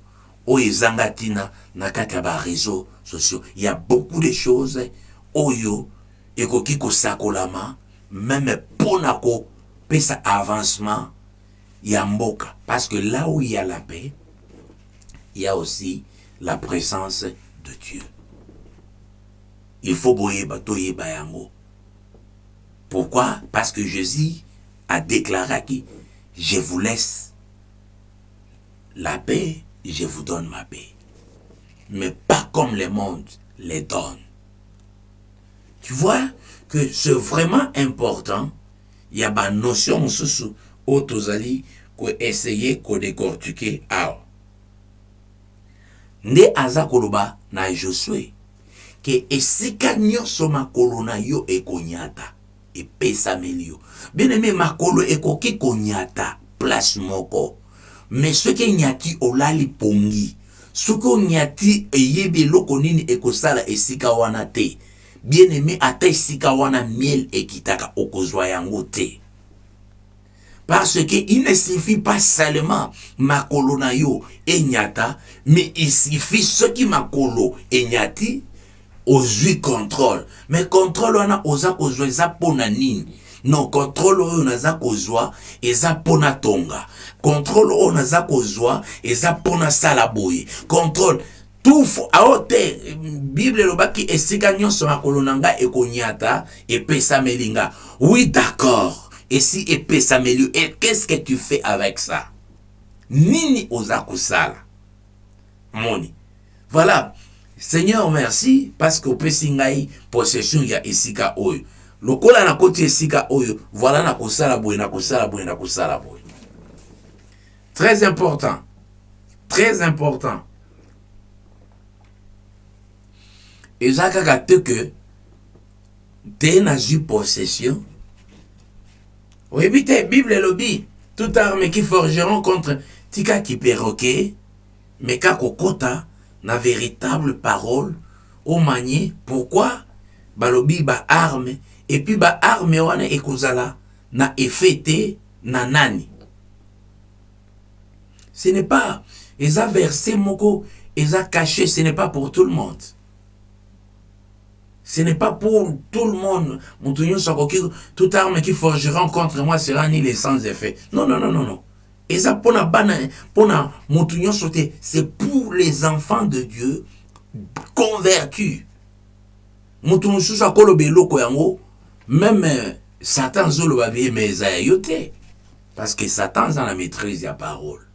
o ezangatina na kati ba réseaux sociaux. Il y a beaucoup de choses oyo et koki ko sakolama même pona ko pesa avancement Yamboka. Parce que là où il y a la paix, il y a aussi la présence de Dieu. Il faut boyeba toyeba yango. Pourquoi? Parce que Jésus a déclaré que je vous laisse la paix, je vous donne ma paix. Mais pas comme le monde les donne. Tu vois que c'est vraiment important. Il y a une notion sous Otozali ko essayer ko décortiquer awa. Nde aza koloba na Josué que esika nyonso makolo na yo ekonyata epesa melio. Bien aimé makolo ekoki konyata place moko. Mais ce qui nyati olali pongi. Ce qui nyati eyebi eloko nini ekosala esika wana te. Bien aimé ata esika wana miel ekitaka okozwa yango te. Parce qu'il ne suffit pas seulement makolo na yo enyata, mais il suffit ce qui makolo enyati ozui contrôle. Mais contrôle wana oza kozwa eza pona nini? Non, contrôle oyo naza kozwa eza pona tonga. Contrôle oyo naza kozwa eza pona sala boye. Contrôle tout fo aote Bible lobaki esika nyonso makolo nanga ekonyata epesa melinga. Oui, d'accord. Et si épée s'améliore, et qu'est-ce que tu fais avec ça? Nini ozakusala. Moni. Voilà. Seigneur, merci, parce que pesingai possession ya esika oyo. Lokola na koti esika oyo, voilà na kusala boy, na kusala boy, na kusala boy. Très important. Très important. Ezaka gâte que t'es na eu possession. Oui, bité, Bible et lobby. Toute arme qui forgeront contre Tika qui perroquet, mais kakokota, na véritable parole, au manier. Pourquoi? Balobi ba arme, et puis ba arme wana ekozala, na effete, na nani. Ce n'est pas, eza versé moko, eza caché, ce n'est pas pour tout le monde. Ce n'est pas pour tout le monde. Toute arme qui forgera contre moi sera ni les sans effet. Non, non, non, non, non. Et ça, pour c'est pour les enfants de Dieu convertis. Même Satan zolo babi mais ayote parce que Satan dans la maîtrise de la parole.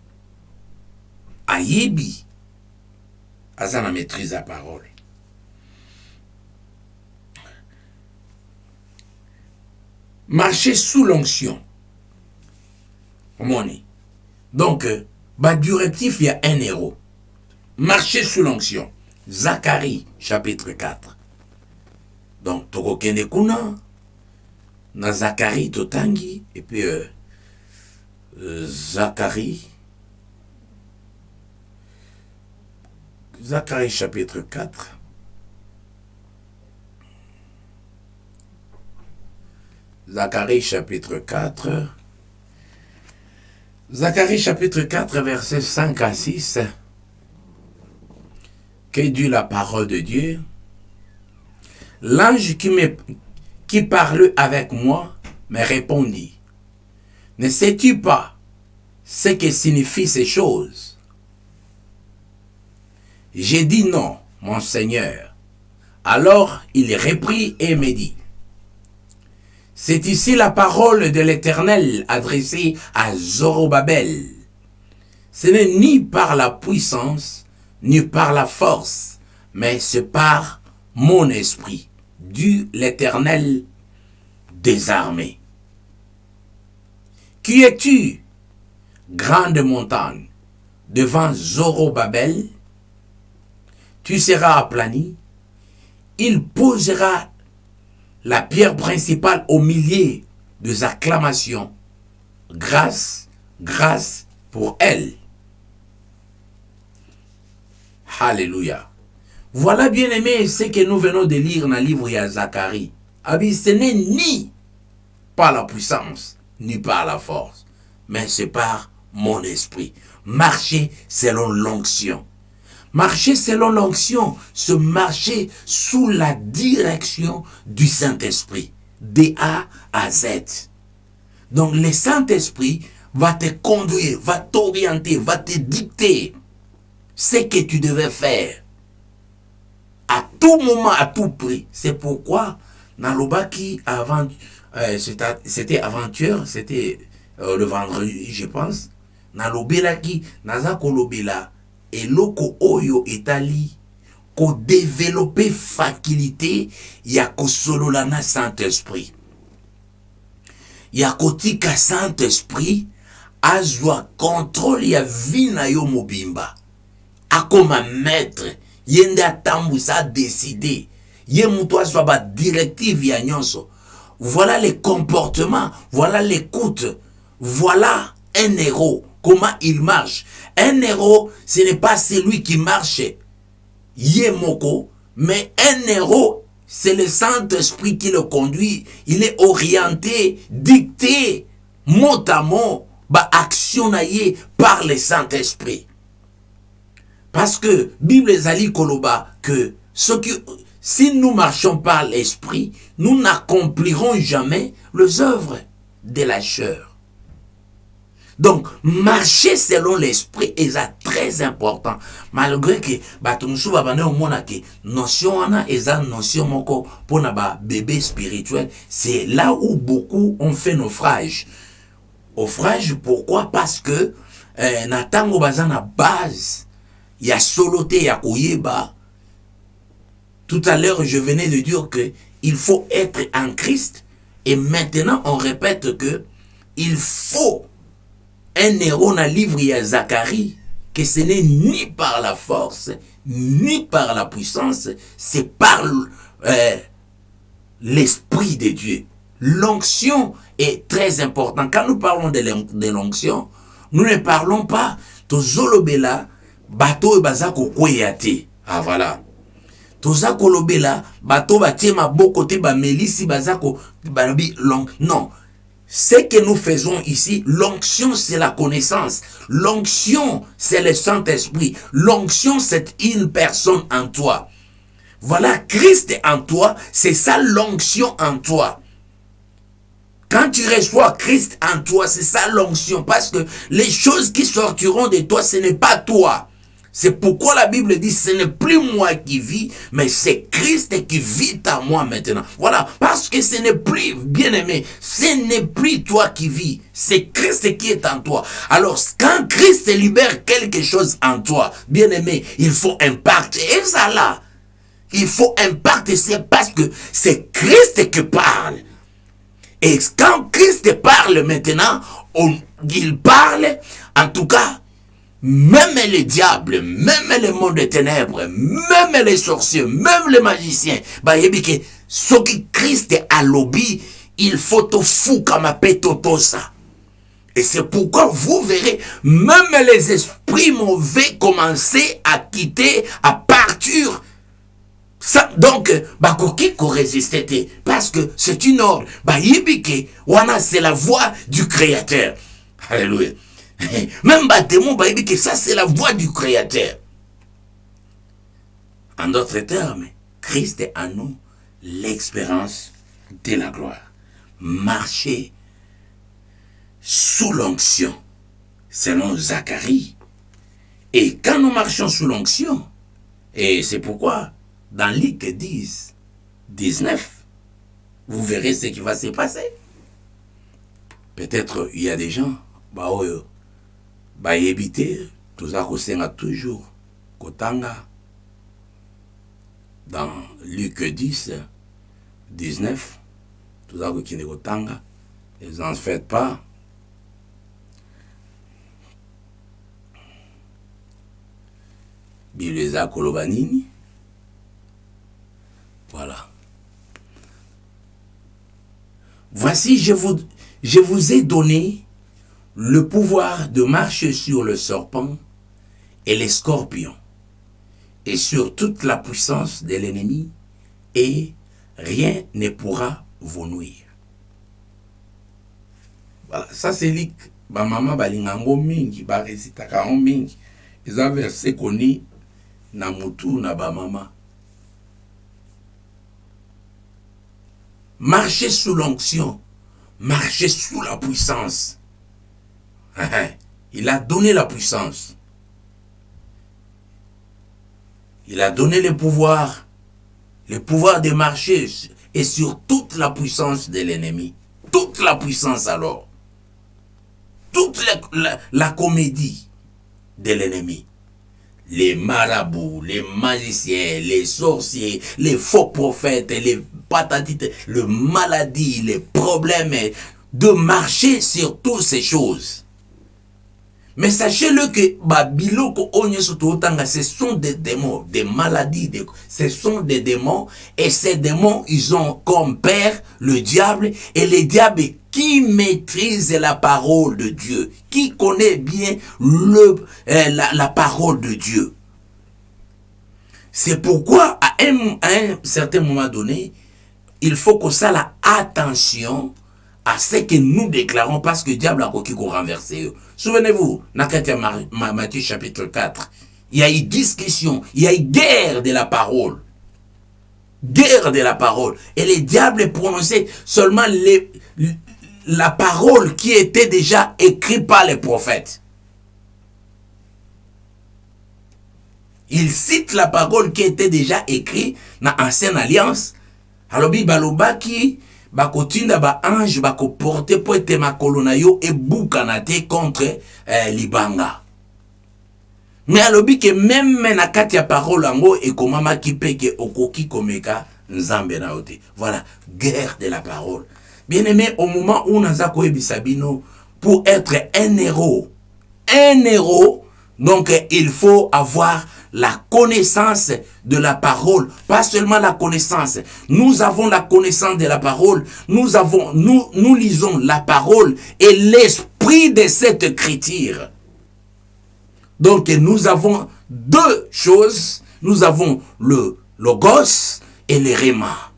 Ayebi dans la maîtrise de la parole. Marcher sous l'onction. Donc, directif, il y a un héros. Marcher sous l'onction. Zacharie, chapitre 4. Donc, Toko Kende Kuna, na Zacharie Totangi, et puis Zacharie chapitre 4. Zacharie chapitre 4. Zacharie chapitre 4, versets 5 à 6. Que dit la parole de Dieu? L'ange qui parlait avec moi me répondit. Ne sais-tu pas ce que signifient ces choses? J'ai dit non, mon Seigneur. Alors il reprit et me dit. C'est ici la parole de l'Éternel adressée à Zorobabel. Ce n'est ni par la puissance, ni par la force, mais c'est par mon esprit, dit l'Éternel des armées. Qui es-tu, grande montagne, devant Zorobabel? Tu seras aplani, il posera la pierre principale au milieu des acclamations. Grâce, grâce pour elle. Alléluia. Voilà, bien aimé, ce que nous venons de lire dans le livre de Zacharie. Ce n'est ni par la puissance, ni par la force, mais c'est par mon esprit. Marcher selon l'onction. Marcher selon l'onction, se marcher sous la direction du Saint-Esprit, de A à Z. Donc le Saint-Esprit va te conduire, va t'orienter, va te dicter ce que tu devais faire. À tout moment, à tout prix. C'est pourquoi, dans le baki, avant, c'était avant-hier, c'était le vendredi, je pense, dans le belaki, dans le belaki, et loko oyo etali ko développer faculté ya ko solola na Saint-Esprit. Ya kotika Saint-Esprit azwa contrôle ya vie na yo mobimba. Akoma maître yende atambusa décider. Ye muto azwa ba directive ya nyonso. Voilà les comportements, voilà l'écoute, voilà un héros. Comment il marche. Un héros, ce n'est pas celui qui marche Yemoko, mais un héros, c'est le Saint-Esprit qui le conduit. Il est orienté, dicté, mot à mot, actionné par le Saint-Esprit. Parce que Bible Zali Koloba, que si nous marchons par l'Esprit, nous n'accomplirons jamais les œuvres de la chair. Donc, marcher selon l'esprit est très important. Malgré que, notion pour bébé spirituel, c'est là où beaucoup ont fait naufrage. Naufrage, pourquoi? Parce que, natango bazana base, il y a soloté, il y a koyeba. Tout à l'heure, je venais de dire que il faut être en Christ. Et maintenant, on répète que il faut un héros dans le livre de Zacharie, que ce n'est ni par la force, ni par la puissance, c'est par l'Esprit de Dieu. L'onction est très importante. Quand nous parlons de l'onction, nous ne parlons pas de Zolobela, bateau et bazako kweyate. Ah voilà. Toza kolobela, bateau batema bokote ba melisi bazako banabi long. Non. Ce que nous faisons ici, l'onction c'est la connaissance. L'onction c'est le Saint-Esprit. L'onction c'est une personne en toi. Voilà, Christ en toi, c'est ça l'onction en toi. Quand tu reçois Christ en toi, c'est ça l'onction. Parce que les choses qui sortiront de toi, ce n'est pas toi. C'est pourquoi la Bible dit, ce n'est plus moi qui vis, mais c'est Christ qui vit en moi maintenant. Voilà, parce que ce n'est plus, bien-aimé, ce n'est plus toi qui vis, c'est Christ qui est en toi. Alors, quand Christ libère quelque chose en toi, bien-aimé, il faut impacter. Et ça là, il faut impacter, c'est parce que c'est Christ qui parle. Et quand Christ parle maintenant, il parle, en tout cas, même les diables, même les mondes des ténèbres, même les sorciers, même les magiciens, bah, ce qui Christ a lobby, il faut te fou comme un tout ça. Et c'est pourquoi vous verrez, même les esprits mauvais commencer à quitter, à partir. Ça, donc, bah, qui résister, parce que c'est une ordre. Bah, wana, c'est la voix du Créateur. Alléluia. Même démon, bah, que ça, c'est la voix du Créateur. En d'autres termes, Christ est en nous l'expérience de la gloire. Marcher sous l'onction, selon Zacharie. Et quand nous marchons sous l'onction, et c'est pourquoi, dans Luc 10, 19, vous verrez ce qui va se passer. Peut-être il y a des gens, bah, bah, éviter, tout ça, toujours, Kotanga, dans Luc 10, 19, tout ça, qui n'est Kotanga, ils n'en faites pas. Bileza Kolobanini. Voilà. Voici, je vous ai donné le pouvoir de marcher sur le serpent et les scorpions, et sur toute la puissance de l'ennemi, et rien ne pourra vous nuire. Voilà, ça c'est lik, ba mama balingango mingi, ba resitaka on mingi, ils ont versé koni na mutu na ba mama. Marcher sous l'onction, marcher sous la puissance. Il a donné la puissance. Il a donné le pouvoir de marcher et sur toute la puissance de l'ennemi. Toute la puissance alors. Toute la comédie de l'ennemi. Les marabouts, les magiciens, les sorciers, les faux prophètes, les patatites, les maladies, les problèmes, de marcher sur toutes ces choses. Mais sachez-le que ce sont des démons, des maladies, ce sont des démons, et ces démons, ils ont comme père le diable, et le diable qui maîtrise la parole de Dieu, qui connaît bien la parole de Dieu. C'est pourquoi, à un certain moment donné, il faut qu'on fasse attention à ce que nous déclarons, parce que le diable a coquille qu'on renverse. Souvenez-vous, dans Matthieu chapitre 4, il y a eu discussion, il y a eu guerre de la parole. Guerre de la parole. Et le diable prononçait seulement la parole qui était déjà écrite par les prophètes. Il cite la parole qui était déjà écrite dans l'Ancienne Alliance. Alors, balobaki, bakotinda ba ange bako porter pour être ma colonayo et boukanate contre libanga. Mais alobi que même na kati ya parole ango et komama ki peke okoki komeka nzambe na ote. Voilà, guerre de la parole. Bien aimé, au moment où naza ko ebisabino, pour être un héros, donc il faut avoir la connaissance de la parole, pas seulement la connaissance. Nous avons la connaissance de la parole, nous lisons la parole et l'esprit de cette écriture. Donc nous avons deux choses, nous avons le logos et le réma.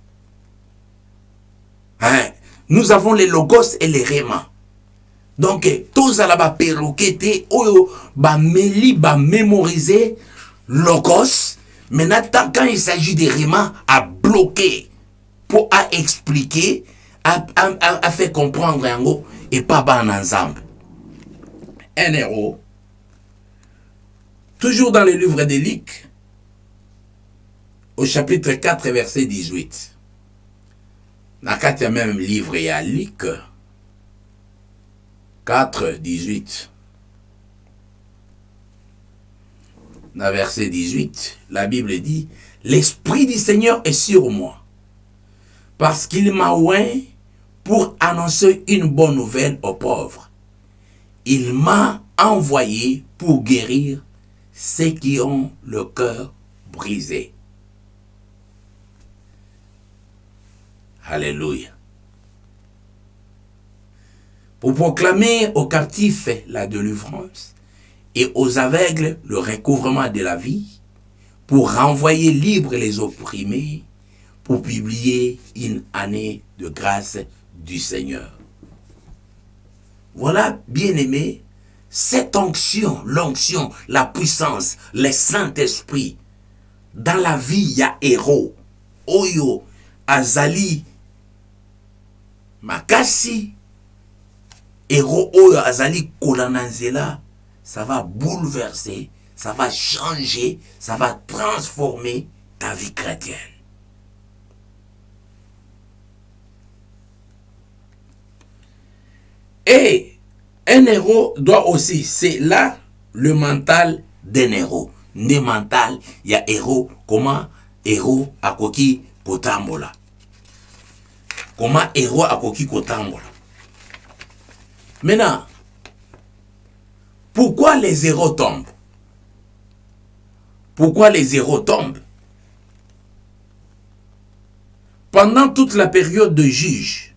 Nous avons les logos et les réma. Donc tous à la perroquete, oyo ba meli ba mémoriser logos. Maintenant, quand il s'agit des réma à bloquer, pour à expliquer, a fait comprendre yango et pas ban ensemble. Un héros, toujours dans le livre de Luc, au chapitre 4, verset 18. Dans le même livre, il y a Luc 4, 18. Dans verset 18, la Bible dit, « L'Esprit du Seigneur est sur moi, parce qu'il m'a oint pour annoncer une bonne nouvelle aux pauvres. Il m'a envoyé pour guérir ceux qui ont le cœur brisé. » Alléluia. Pour proclamer aux captifs la délivrance et aux aveugles le recouvrement de la vie, pour renvoyer libres les opprimés, pour publier une année de grâce du Seigneur. Voilà, bien-aimés, cette onction, l'onction, la puissance, le Saint-Esprit. Dans la vie, il y a héros. Oyo, Azali, Makasi, héros Oyo, Azali, Kolananzela, ça va bouleverser, ça va changer, ça va transformer ta vie chrétienne. Et un héros doit aussi, c'est là le mental d'un héros. Né mental, il y a héros, comment héros a koki kotambola. Comment héros a koki kotambola. Maintenant, pourquoi les héros tombent? Pourquoi les héros tombent? Pendant toute la période de juge,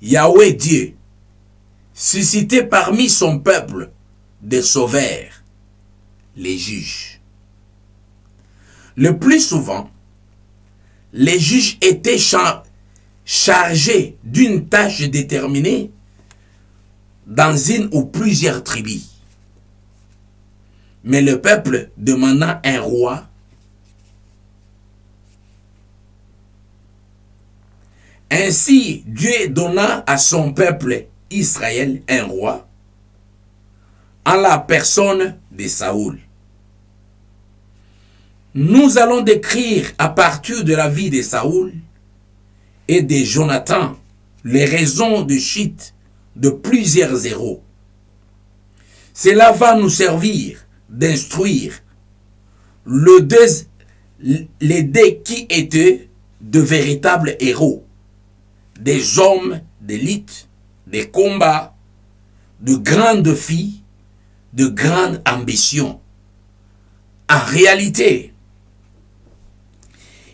Yahweh Dieu suscitait parmi son peuple des sauveurs, les juges. Le plus souvent, les juges étaient chargés d'une tâche déterminée dans une ou plusieurs tribus. Mais le peuple demandant un roi, ainsi Dieu donna à son peuple Israël un roi en la personne de Saoul. Nous allons décrire à partir de la vie de Saoul et de Jonathan les raisons de chute de plusieurs héros. Cela va nous servir d'instruire les deux qui étaient de véritables héros, des hommes d'élite, des combats, de grandes défis, de grandes ambitions. En réalité,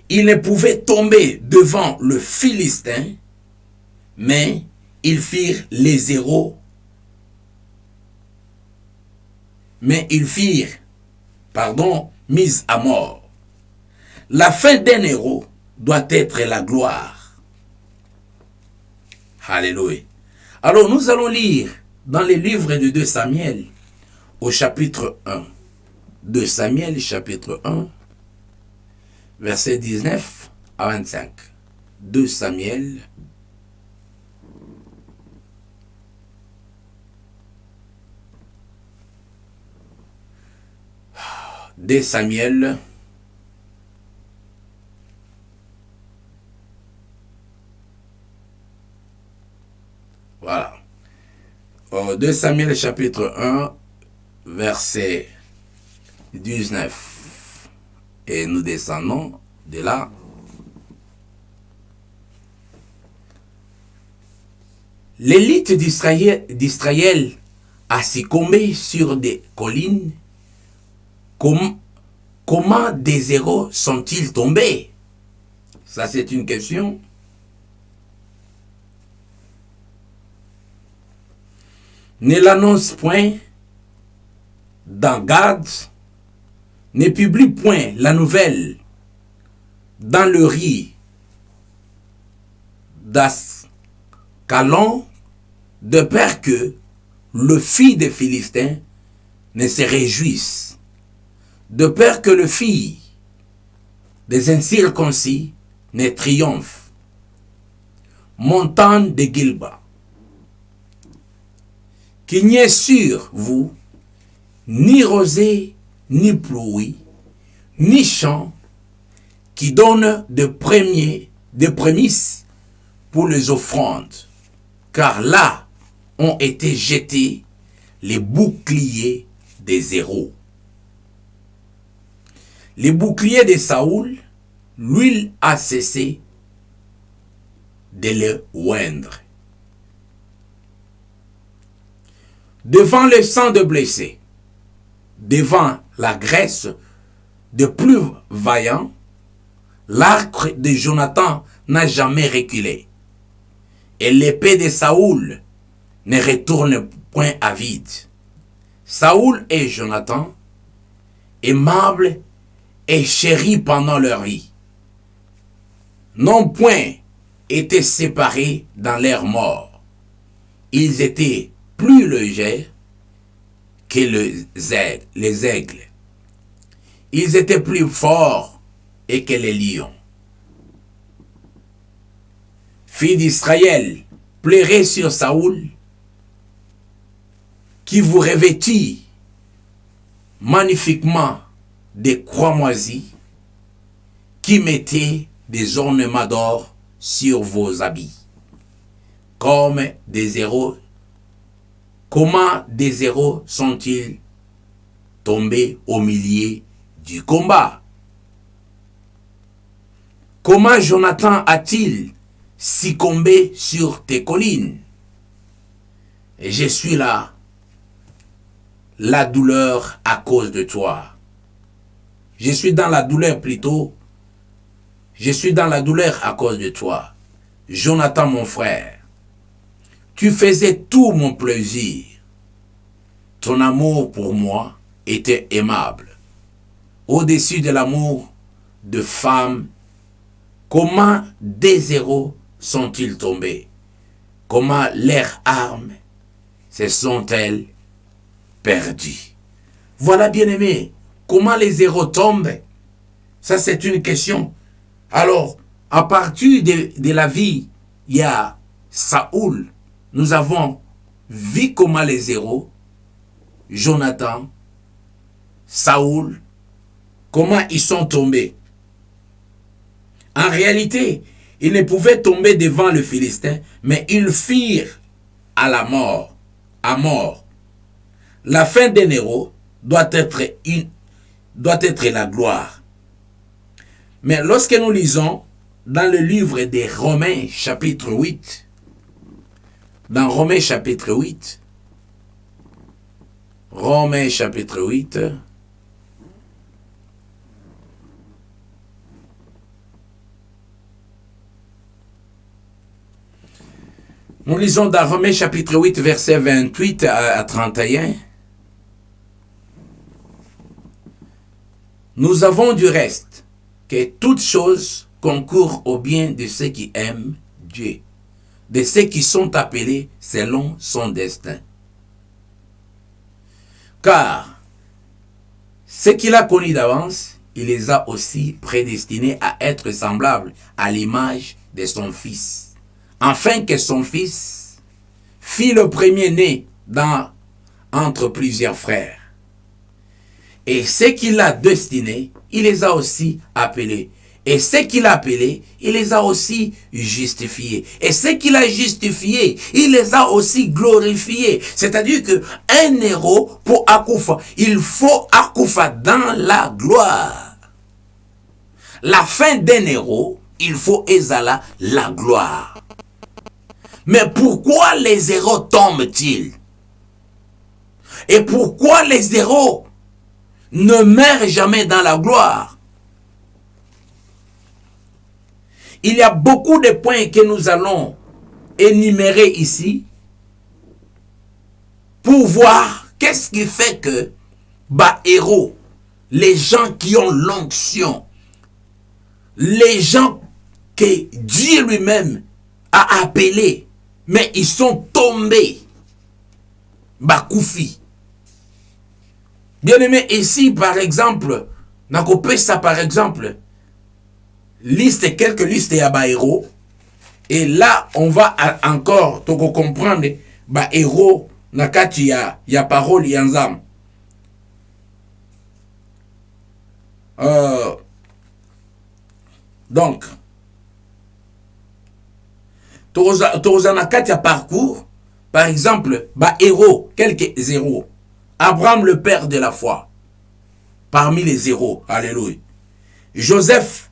ils ne pouvaient tomber devant le Philistin, mais ils firent les héros. Mis à mort. La fin d'un héros doit être la gloire. Alléluia. Alors nous allons lire dans les livres de 2 Samuel au chapitre 1. 2 Samuel chapitre 1, verset 19 à 25. 2 Samuel 2 Samuel voilà. 2 Samuel chapitre 1 verset 19. Et nous descendons de là. L'élite d'Israël a succombé sur des collines. Comment des héros sont-ils tombés? Ça, c'est une question. Ne l'annonce point dans Gad, ne publie point la nouvelle dans le riz d'Ascalon, de peur que le fils des Philistins ne se réjouisse, de peur que le fils des incirconcis ne triomphe. montagne de Gilba, qu'il n'y ait sur vous ni rosée, ni pluie, ni champ qui donne des prémices pour les offrandes, car là ont été jetés les boucliers des héros. Les boucliers de Saoul, l'huile a cessé de le oindre. Devant le sang de blessés, devant la graisse de plus vaillants, l'arc de Jonathan n'a jamais reculé. Et l'épée de Saoul ne retourne point à vide. Saoul et Jonathan, aimables et chéris pendant leur vie, n'ont point été séparés dans leur mort. Ils étaient plus légers que les aigles. Ils étaient plus forts que les lions. Fils d'Israël, pleurez sur Saoul, qui vous revêtit magnifiquement des croix moisies, qui mettait des ornements d'or sur vos habits, comme des héros. Comment des héros sont-ils tombés au milieu du combat? Comment Jonathan a-t-il succombé sur tes collines? Et je suis là, la douleur à cause de toi. Je suis dans la douleur plutôt. Je suis dans la douleur à cause de toi. Jonathan, mon frère, tu faisais tout mon plaisir. Ton amour pour moi était aimable. Au-dessus de l'amour de femme, comment des héros sont-ils tombés? Comment leurs armes se sont-elles perdues? Voilà, bien-aimé, comment les héros tombent? Ça, c'est une question. Alors, à partir de la vie, il y a Saoul. Nous avons vu comment les héros, Jonathan, Saoul, comment ils sont tombés. En réalité, ils ne pouvaient tomber devant le Philistin, mais ils firent à la mort, à mort. La fin d'un héros doit être la gloire. Mais lorsque nous lisons dans le livre des Romains chapitre 8, dans Romains chapitre 8, Romains chapitre 8, nous lisons dans Romains chapitre 8, verset 28 à 31. Nous avons du reste que toutes choses concourent au bien de ceux qui aiment Dieu, de ceux qui sont appelés selon son destin. Car ce qu'il a connu d'avance, il les a aussi prédestinés à être semblables à l'image de son Fils, afin que son Fils fît le premier-né entre plusieurs frères. Et ceux qu'il a destinés, il les a aussi appelés. Et ceux qu'il a appelés, il les a aussi justifiés. Et ceux qu'il a justifiés, il les a aussi glorifiés. C'est-à-dire qu'un héros, pour Akoufa, il faut Akoufa dans la gloire. La fin d'un héros, il faut Ezala la gloire. Mais pourquoi les héros tombent-ils? Et pourquoi les héros ne meurent jamais dans la gloire? Il y a beaucoup de points que nous allons énumérer ici pour voir qu'est-ce qui fait que héros, les gens qui ont l'onction, les gens que Dieu lui-même a appelés, mais ils sont tombés, Koufi. Bien aimé, ici par exemple, Nakopé ça par exemple, quelques listes à héros, Et là, on va encore comprendre ba héros nakati ya parole ya nzambe. Donc, toza nakati ya parcours, par exemple, ba héros, quelques héros. Abraham, le père de la foi, parmi les héros, alléluia. Joseph,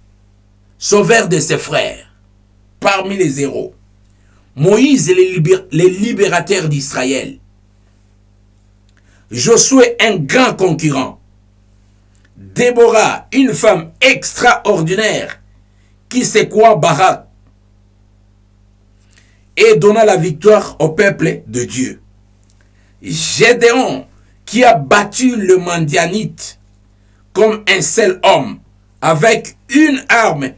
sauveur de ses frères, parmi les héros. Moïse, les libérateurs d'Israël. Josué, un grand concurrent. Déborah, une femme extraordinaire qui secoua Barak et donna la victoire au peuple de Dieu. Gédéon, qui a battu le Madianite comme un seul homme avec une armée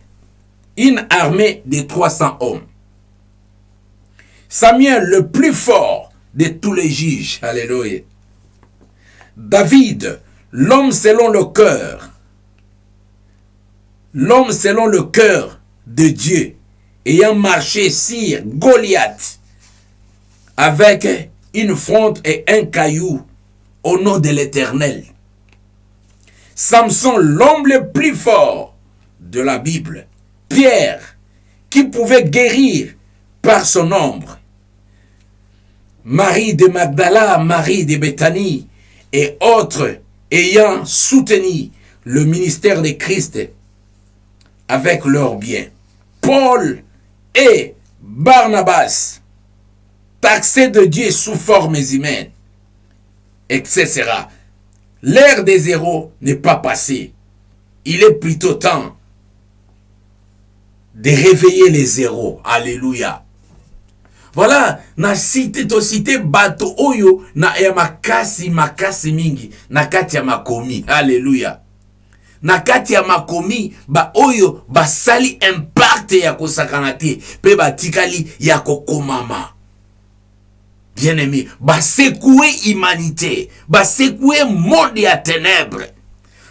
de 300 hommes. Samuel, le plus fort de tous les juges. Alléluia. David, l'homme selon le cœur. L'homme selon le cœur de Dieu, ayant marché sur Goliath avec une fronde et un caillou au nom de l'Éternel. Samson, l'homme le plus fort de la Bible. Pierre, qui pouvait guérir par son ombre. Marie de Magdala, Marie de Béthanie et autres ayant soutenu le ministère de Christ avec leurs biens. Paul et Barnabas, taxés de Dieu sous formes humaines, etc. L'ère des héros n'est pas passée. Il est plutôt temps de réveiller les héros. Alléluia. Voilà, na cité to cité bato oyo na ya makasi mingi na kati ya makomi. Alléluia. Na kati ya makomi ba oyo basali impact ya kosakana te pe batikali ya kokomama. Bien-aimé, basekoué humanité, basekoué monde ya ténèbres,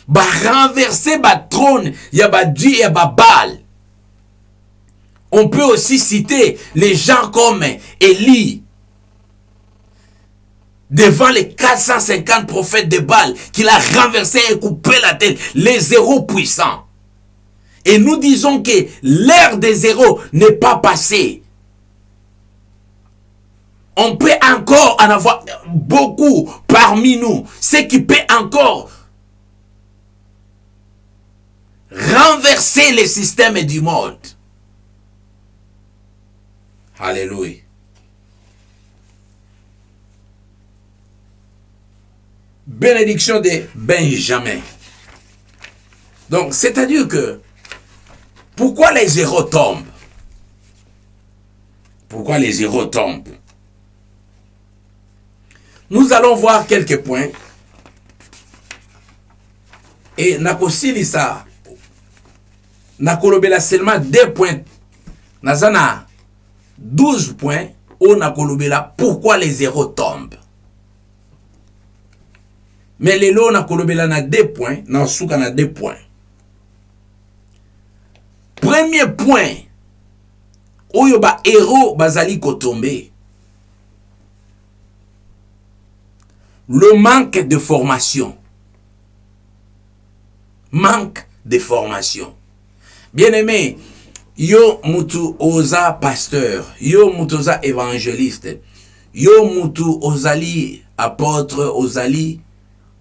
ba renverser ba trône ya ba Dieu ya ba Baal. On peut aussi citer les gens comme Élie, devant les 450 prophètes de Baal, qu'il a renversé et coupé la tête, les héros puissants. Et nous disons que l'ère des héros n'est pas passée. On peut encore en avoir beaucoup parmi nous, ceux qui peuvent encore renverser les systèmes du monde. Alléluia. Bénédiction de Benjamin. Donc, c'est-à-dire que, pourquoi les héros tombent? Pourquoi les héros tombent? Nous allons voir quelques points. Et Nakosilisa, Nakolobela seulement 2 points. Nazana 12 points. On a kolobela pourquoi les héros tombent. Mais les lots na kolobela na 2 points. Na souka na 2 points. Premier point. Oyo ba héros bazali kotombe. Le manque de formation. Manque de formation. Bien-aimé, yo mutu oza pasteur, yo mutu oza évangéliste, yo mutu ozali apôtre, ozali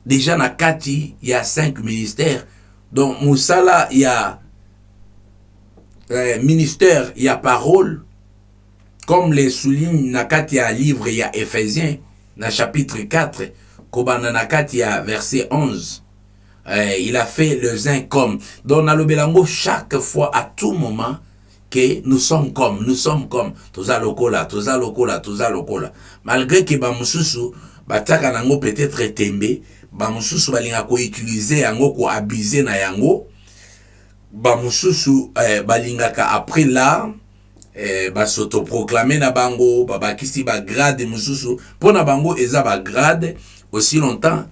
déjà na kati, il y a 5 ministères. Donc Moussala, il y a ministère, il y a parole, comme les souligne na kati ya livre, il y a Éphésiens, na chapitre 4, Kobana na kati ya verset 11. Il a fait les uns comme. Donc, dans le Bélango, chaque fois, à tout moment, que nous sommes comme. Toza lokola. Malgré que Bamususu, Bataka nango peut-être tembe, Bamususu balinga ko utiliser yango ko abuser na yango. Bamususu balinga ka après là, s'autoproclamer na bango, babakisi ba grade mususu. Pour na bango, eza ba grade aussi longtemps.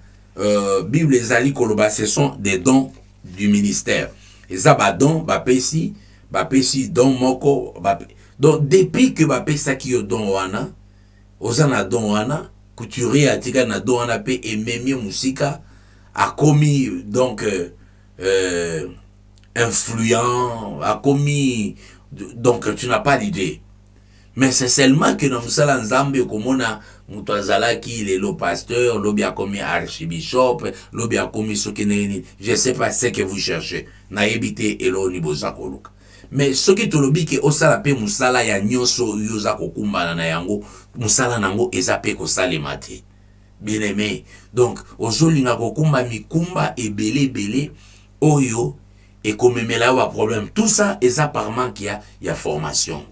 Bible ezali koloba, ce sont des dons du ministère. Eza ba don, ba pesi don moko, Donc depuis que bapesaki yo don wana oza na don wana couturier atika na don wana pe ememi musika a commis donc influent a commis donc tu n'as pas d'idée. Mais c'est seulement que dans musala nzambe komona mutu azalaki lelo pasteur lobi a commis archibishop lobi a commis sokeneni, je sais pas ce que vous cherchez na ebité elo ni bozakoluka. Mais ce qui te lobi ke osala pe musala ya nyoso yoza kokumbana na yango musala nango eza pe kosalema te. Bien aimé, donc ozolinga kokumba mikumba ebele oyo et komemela wa problème, tout ça eza par manque ya formation.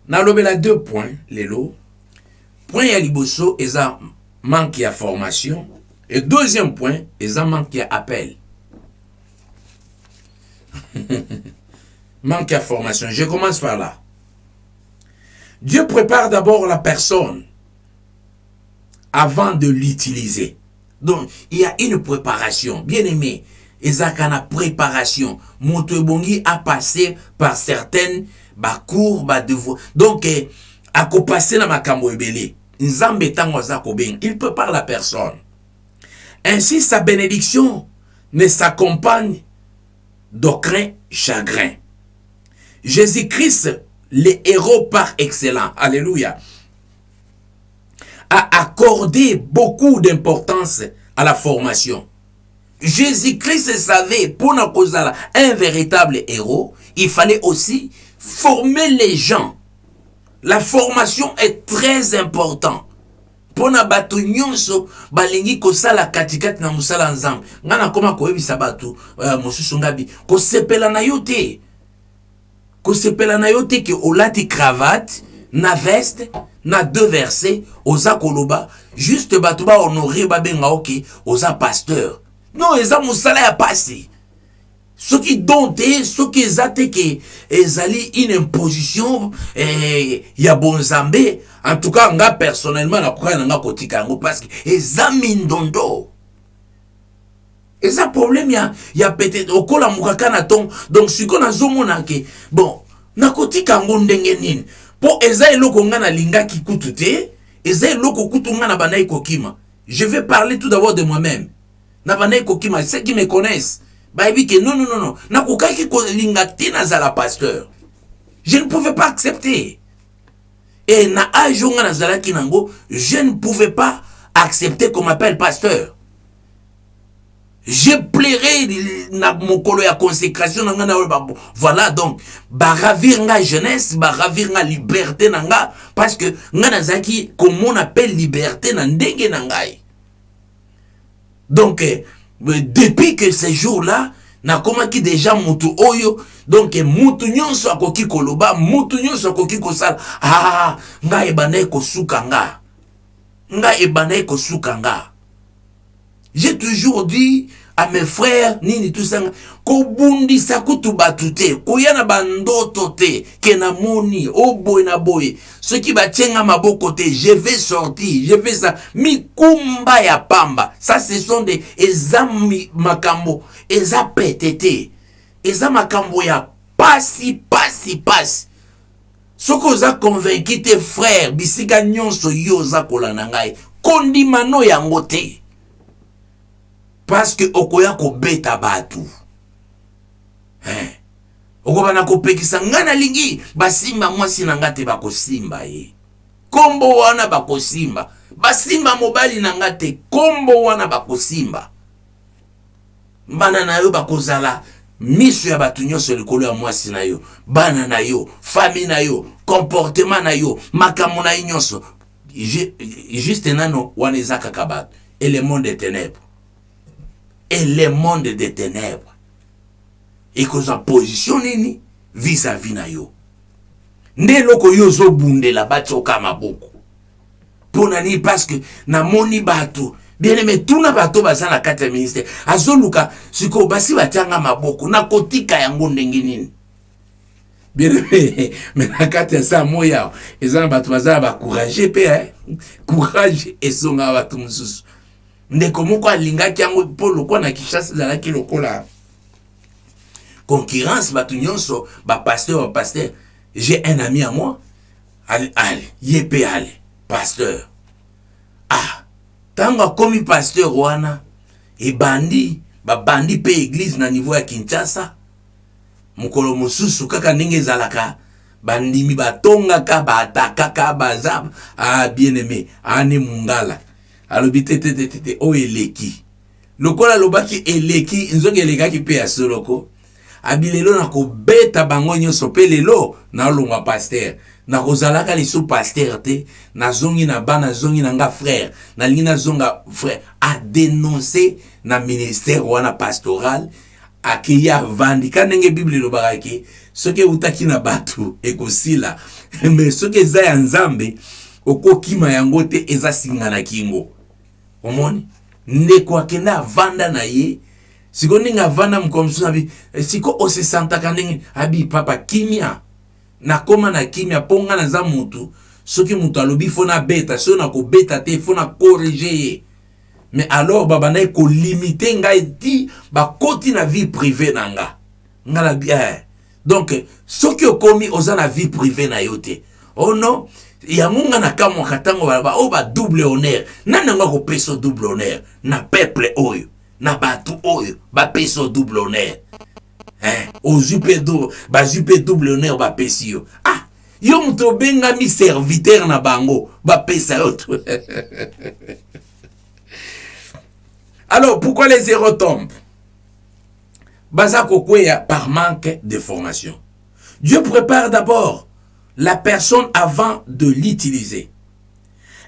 Nalobela 2 points lelo. Point ya liboso eza manque ya formation et deuxième point eza manque ya appel. Manque à formation. Je commence par là. Dieu prépare d'abord la personne avant de l'utiliser. Donc, il y a une préparation. Bien aimé, ezakana préparation. Montebongi a passé par certaines cours, devoirs. Donc, a passé na makambo ebele. Nzambe tango zakobeng. Il prépare la personne. Ainsi, sa bénédiction ne s'accompagne d'aucun chagrin. Jésus-Christ, le héros par excellence, alléluia, a accordé beaucoup d'importance à la formation. Jésus-Christ savait, pour nous causer un véritable héros, il fallait aussi former les gens. La formation est très importante. Pona batu nyonso balingi kosala katikati na musala nzambe ngana koma koyebisa batu mosusu ngabi kosepela na yote ke olati cravate na veste na 2 versets oza koloba juste batu ba honorer ba benga oke oza pasteur. Non, eza musala ya pasi. Ce qui donte, ce qui ezate ke ezali une imposition ya bonzambe. En tout cas, nga personnellement, na crois nga kotika ngo parce que ezami ndondo. Eza problème ya peut-être okola mukaka na ton. Donc si ko na zomona ke bon, na kotika ngo ndenge nini. Po eza eloko nga na lingaki kutu te, eza eloko kutu nga na banayi kokima. Je vais parler tout d'abord de moi-même. Na banayi kokima, ceux qui me connaissent. Bah, il dit que non. Na kokaki ko lingati na zala pasteur. Je ne pouvais pas accepter. Et na ajonga na zala kinango, je ne pouvais pas accepter qu'on m'appelle pasteur. Je plairais na mokolo ya consécration na nga. Voilà donc, ravir nga jeunesse, ravir nga liberté na nga, parce que nga na zaki, comme on appelle liberté na ndenge na ngai. Donc, depuis que ces jours-là, na komaki déjà mutu oyo, donc mutu nyonso akoki koloba, mutu nyonso akoki kosala, nga ebanaye kosuka nga. Nga ebanaye kosuka nga. J'ai toujours dit à mes frères, nini tout ça, kobundi sa kutu batute, koyana bandoto te, kena moni, oboy na boy, ce qui va tienga maboko te, je vais sortir, je vais ça, mi kumba ya pamba, ça ce sont des ezami makambo, eza petete, eza makambo ya pasi. Soko oza convaincu tes frères, bisika nyonso yo oza kolanda ngai, kondimano yango te. Parce que okoya ko beta batu. Okobana ko pekisa ngana lingi basimba mwasi na ngate bako simba ye. Kombo wana bako simba. Basimba mobali na ngate kombo wana bako simba. Bana na yo bako zala miso ya batu nyonso likolo ya mwasi na yo, bana na yo, famille na yo, comportement na yo, makambo na yo nyonso. Juste nano wana ezaka kabatu. Et le monde des ténèbres. Et le monde des ténèbres. Et qu'on a positionné vis-à-vis na yo. Nde loko yo zo bunde la bato kama boko. Ponani parce que na moni bato. Bien aimé, tout na bato baza na kati ya ministère. Azoluka siko basi batianga maboko na kotika yango ndenge nini. Bien aimé, mais na kati ya sa moya ezana bato baza ba courage pe courage esonga bato mususu. Ndeko moko alingaki yango po lokwa na Kishasa zalaki lokola concurrence bato nyonso pasteur. J'ai un ami à moi, allez, yépé allez, pasteur. Ah, tanga komi pasteur wana, et bandi pe église na niveau ya Kinshasa, mukolo mususu kaka ndenge ezalaka, bandimi batongaka, batakaka, bazab, ah, bien aimé, ane mungala, alobi tete, o eleki. Lokola lobaki eleki, nzongi elekaki pe ya soloko, abilelo na kobeta bango nyonso pe lelo na longa pasteur na kozalaka lisu pasteur te na zongi na bana zongi na nga frère na lingi na zonga frère a dénoncer na ministère wana pastoral akiya vandi kanenge bible lobaka ke soki utaki na batu ekosila mais soki eza ya nzambe okokima yango te eza singa na kingo omoni ndeko akenda vanda na ye siko ninga vanda mkomsu nabi siko ose santa kanenge abi papa kimia na koma na kimia ponga na za mutu soki mutu alobi fona beta so na ko beta te fona corriger mais alors baba na ko limiter nga eti ba koti na vie privée nanga ngala bien donc soki okomi oza na vie privée na yote oh non ya munga na kamo katango ba o ba double honneur nana ko peso double honneur na peuple oyo na batu oyo ba peso double honneur ozupe double honneur ba pesio ah yo muto benga mi serviteur na bango ba pesa autre. Alors pourquoi les zéros tombent? Bazako kweya par manque de formation. Dieu prépare d'abord la personne avant de l'utiliser.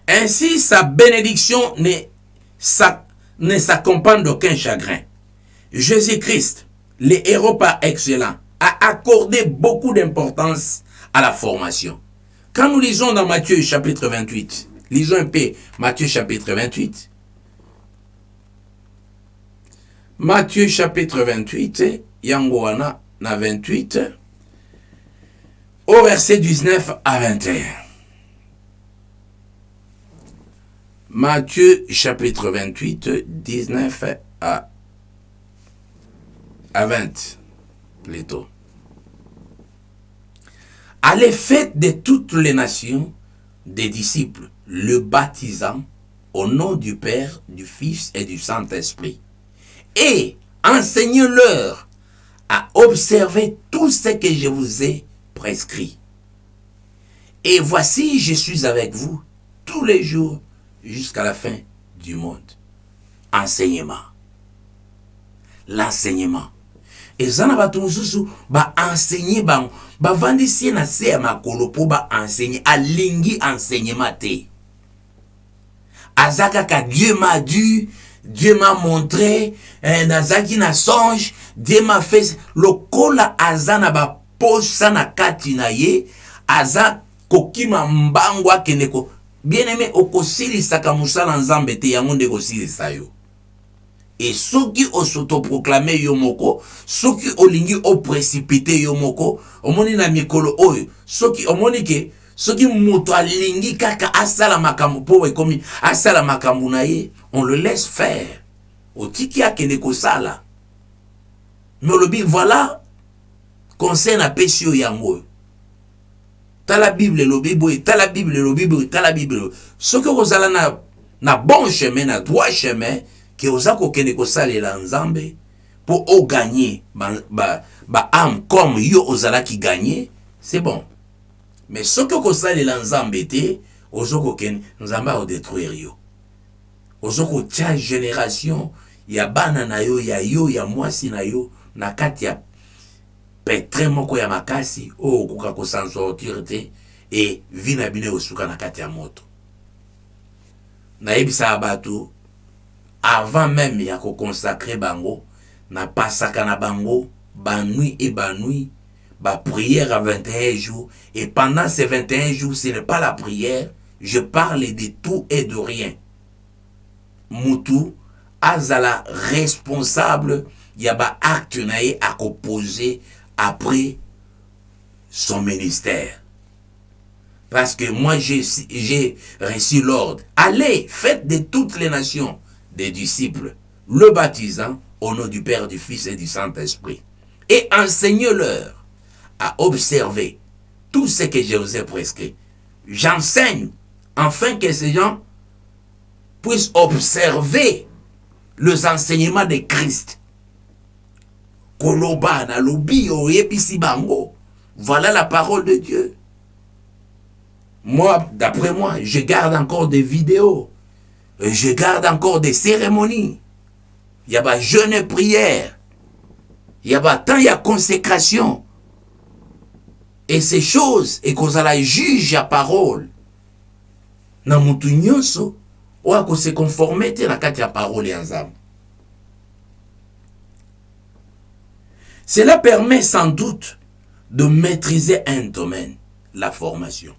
Ainsi sa bénédiction ne s'accompagne d'aucun chagrin. Jésus-Christ, le héros par excellence, a accordé beaucoup d'importance à la formation. Quand nous lisons dans Matthieu chapitre 28, lisons un peu Matthieu chapitre 28. Matthieu chapitre 28, Yangoana na 28, au verset 19 à 21. Matthieu chapitre 28, 19 à 20, plutôt. Allez, faites de toutes les nations des disciples, le baptisant au nom du Père, du Fils et du Saint-Esprit. Et enseignez-leur à observer tout ce que je vous ai prescrit. Et voici, je suis avec vous tous les jours jusqu'à la fin du monde. Enseignement. L'enseignement. Et ça n'a pas tout sous ba enseigner ba vandisi na se ya makolo po ba enseigner alingi enseignement te. Azaka ka Dieu m'a dit, Dieu m'a montré, nazaki na songe, Dieu m'a fait lokola azana ba posa na kati na ye, aza kokima mbangwa keneko. Bien aimé okosili saka musala nzambe te yango nde kosili sayo. Et soki o s'autoproclame yomoko, soki olingi o précipité yomoko, omoni na mikolo oyo, soki omoni ke soki muto alingi kaka asala makambo po ekomi asala makambo na ye, on le laisse faire. Otiki akende kosala. Mais olobi voilà conseil na pesio yango. Tala Bible lobi boy, tala Bible lobi boy, tala Bible. Soki kozala na bon chemin, na droit chemin, que osako kende kosalela nzambe pour o gagner ba âme comme yo ozala ki gagner, c'est bon. Mais ce que kosalela nzambe te, ozoko kende nzambe o détruire yo. Ozoko tia génération ya bana na yo ya mwasi na yo na kati ya petre moko ya makasi o koka ko s'en sortir te et vina bine osuka na kati ya moto. Na yebisa abatu avant même ya ko consacrer bango na pasaka na bango ba nuit et ba nuit ba prière à 21 jours et pendant ces 21 jours ce n'est pas la prière, je parle de tout et de rien. Mutu azala responsable ya ba acte nae à poser après son ministère. Parce que moi j'ai reçu l'ordre, allez, faites de toutes les nations des disciples, le baptisant au nom du Père, du Fils et du Saint-Esprit. et enseignez-leur à observer tout ce que je vous ai prescrit. J'enseigne afin que ces gens puissent observer les enseignements de Christ. Koloba na lobi oyebisi bango. Voilà la parole de Dieu. Moi, d'après moi, je garde encore des vidéos. Je garde encore des cérémonies. Il y a pas jeûne et prière. Il y a pas temps, il y a consécration. Et ces choses, et qu'on la juge à parole. Na mutu nyonso, ou qu'on se conformer na kati ya parole ensemble. Cela permet sans doute de maîtriser un domaine, la formation.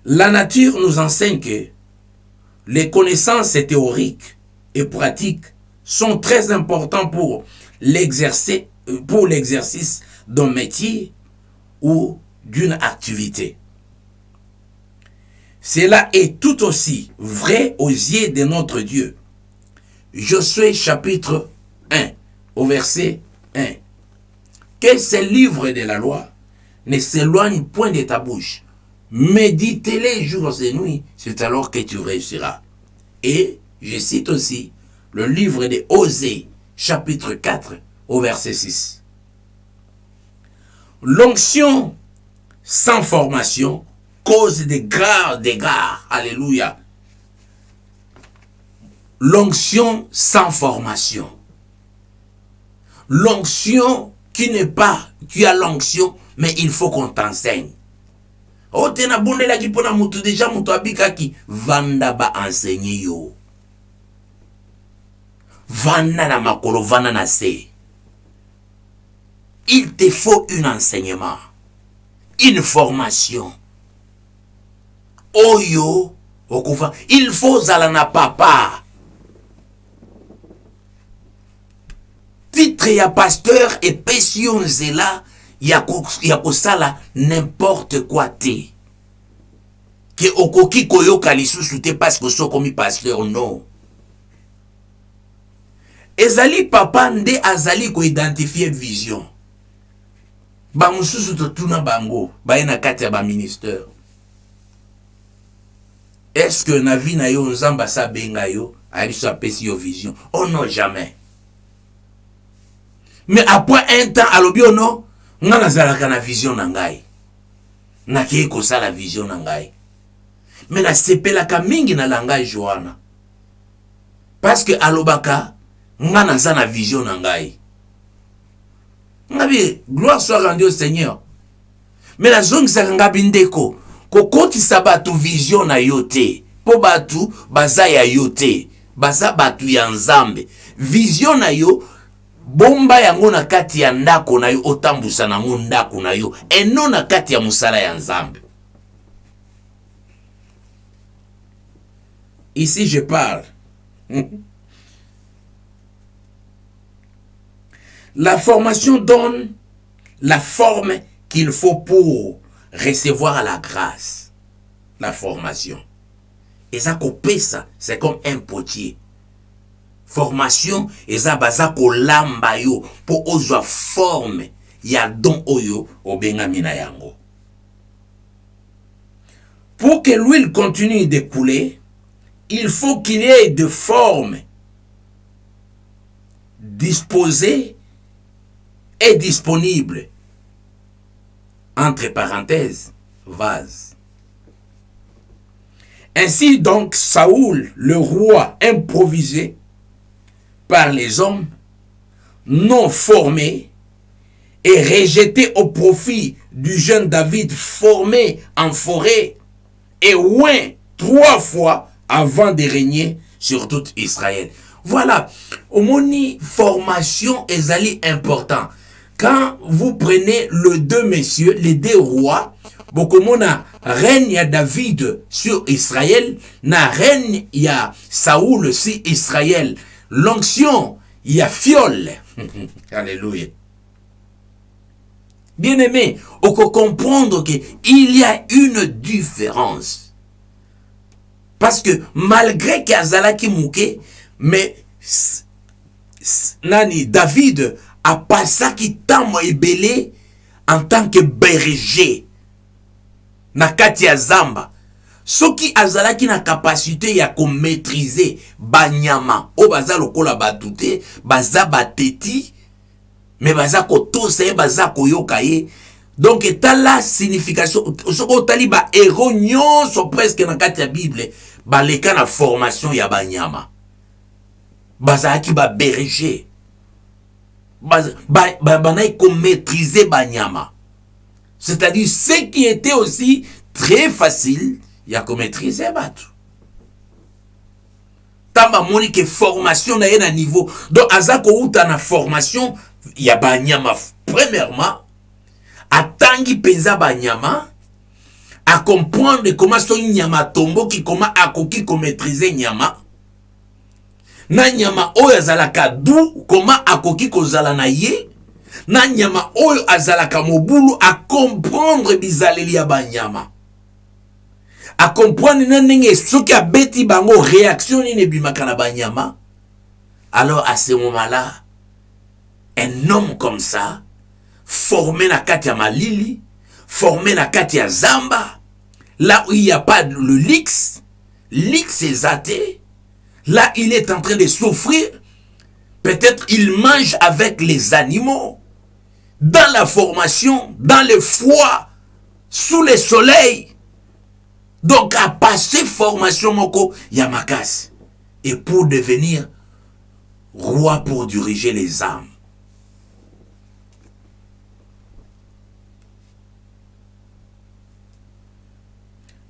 La nature nous enseigne que les connaissances théoriques et pratiques sont très importantes pour l'exercice d'un métier ou d'une activité. Cela est tout aussi vrai aux yeux de notre Dieu. Josué chapitre 1, au verset 1. Que ce livre de la loi ne s'éloigne point de ta bouche. Médite-les jours et nuits, c'est alors que tu réussiras. Et je cite aussi le livre de Osée, chapitre 4, au verset 6. L'onction sans formation cause de graves dégâts. Alléluia. L'onction sans formation. L'onction qui n'est pas, tu as l'onction, mais il faut qu'on t'enseigne. Oh, tena bonde la ki pona mutu déjà mutu abika ki vanda ba enseigner yo. Vanda na makolo, vanda na se. Il te faut un enseignement, une formation. Oyo, okufa, il faut zalana papa. Titre ya pasteur et passion zela. Il y a ça n'importe quoi te. Que okoki koyo kalisusu te parce que so komi pasteur non. Ezali papa nde azali ko identifier vision. Ba mususu to tuna bango, ba ina kati ya ba ministère. Est-ce que na vie na yo nzamba sa benga yo, ali so apesi yo vision? Oh non, jamais. Mais après un temps alobi ono nga nazalaka na vision na ngai. Nakei kosala vision na ngai. Mais nasepelaka mingi na langage wana. Parce que alobaka nga naza na vision na ngai. Ngabi, gloire soit rendue au Seigneur. Mais la zone nga bindeko kokotisa batu vision na yote. Po batu baza ya yote. Baza batu ya nzambe. Vision na yo bomba yango na kati ya ndako na yo otambusa na ngo ndako na yo eno na kati ya musala ya nzambe. Ici je parle. La formation donne la forme qu'il faut pour recevoir la grâce. La formation. Et ça kopesa, c'est comme un potier. Formation eza baza ko lamba yo po ozwa forme ya don oyo obenga mina yango. Pour que l'huile continue de couler, il faut qu'il y ait de forme disposée et disponible. Entre parenthèses, vase. Ainsi donc Saoul, le roi improvisé par les hommes non formés et rejeté au profit du jeune David formé en forêt et oint 3 fois avant de régner sur tout Israël. Voilà, omoni formation ezali important. Quand vous prenez les 2 messieurs, les 2 rois, bokomona règne ya David sur Israël, na règne ya Saoul sur Israël. L'onction, il y a fiole. Alléluia. Bien aimé, on peut comprendre qu'il y a une différence. Parce que malgré qu'Azala qui mouke, mais David apasaki ntango ebele en tant que berger na kati ya zamba. Soki azalaki na capacité ya ko maîtriser banyama o baza lokola batute baza bateti mais baza ko tosa baza ko yoka ye. Donc etala signification soko tali ba héros nyonso presque na kati ya Bible baleka na formation ya banyama. Bazalaki ba berger. Banaï ko maîtriser banyama. C'est-à-dire ce qui était aussi très facile, il y a qu'on maîtriser batu. Tamba moni que formation na yena niveau. Donc azako uta na formation, il y a banyama premièrement. Atangi penza banyama, à comprendre comment son nyama tombo qui comment akoki ko maîtriser nyama. Na nyama oyo azalaka du comment akoki kozala na ye. Na nyama oyo azalaka mobulu a comprendre bizaleli ya banyama. A comprendre na ndenge soki abeti bango réaction ni nebimaka na banyama. Alors à ce moment-là, un homme comme ça, formé na kati ya malili, formé na kati ya zamba, là où il n'y a pas le lix est zaté, là il est en train de souffrir, peut-être il mange avec les animaux, dans la formation, dans le froid, sous le soleil. Donc à passer formation moko Yamakas. Et pour devenir roi pour diriger les âmes.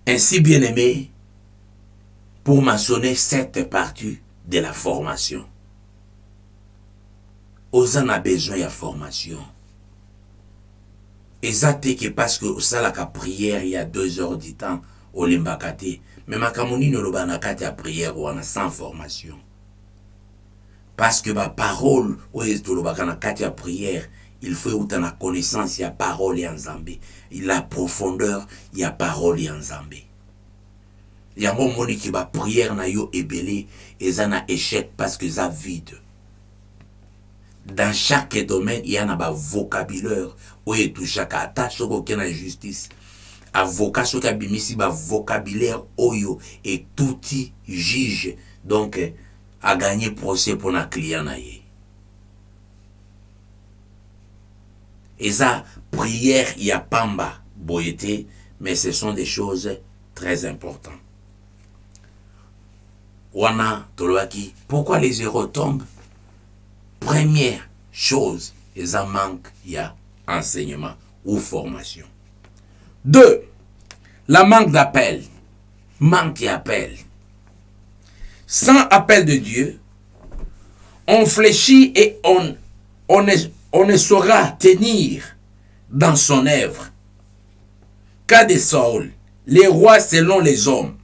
Ainsi bien aimé, pour mentionner cette partie de la formation. Osan a besoin de formation. Et ça que parce que ça la prière il y a 2 heures du temps au limbakate. Mais ma kamoni no lobanakate à prière ou en sans formation. Parce que ma parole ou est to lobanakate à prière, il faut autant la connaissance, il y a parole et en zambé. Il a profondeur, il y a parole et en zambé. Il y a un moment qui va prière na yo ebele et ça na échec parce que ça vide. Dans chaque domaine, il y a un vocabulaire où il touche chaque attache au la justice. Avocat sur kabimisi ba vocabulaire oyo et tout juge donc a gagné procès pour un client na ye. Et ça prière il y a pamba boyete mais ce sont des choses très importantes. Wana tolwaki pourquoi les héros tombent? Première chose, ils en manquent, il y a enseignement ou formation. 2. La manque d'appel. Manque d'appel. Sans appel de Dieu, on fléchit et on ne saura tenir dans son œuvre. Cas de Saul, les rois selon les hommes.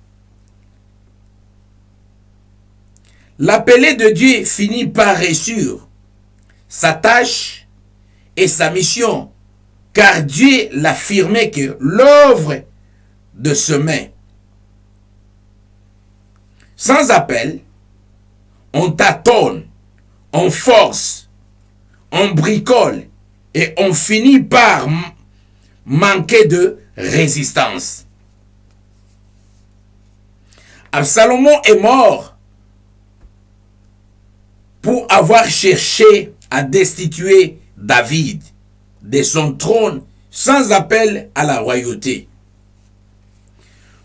L'appelé de Dieu finit par réussir sa tâche et sa mission, car Dieu l'affirmait que l'œuvre de semer. Sans appel, on tâtonne, on force, on bricole et on finit par manquer de résistance. Absalom est mort pour avoir cherché à destituer David de son trône sans appel à la royauté.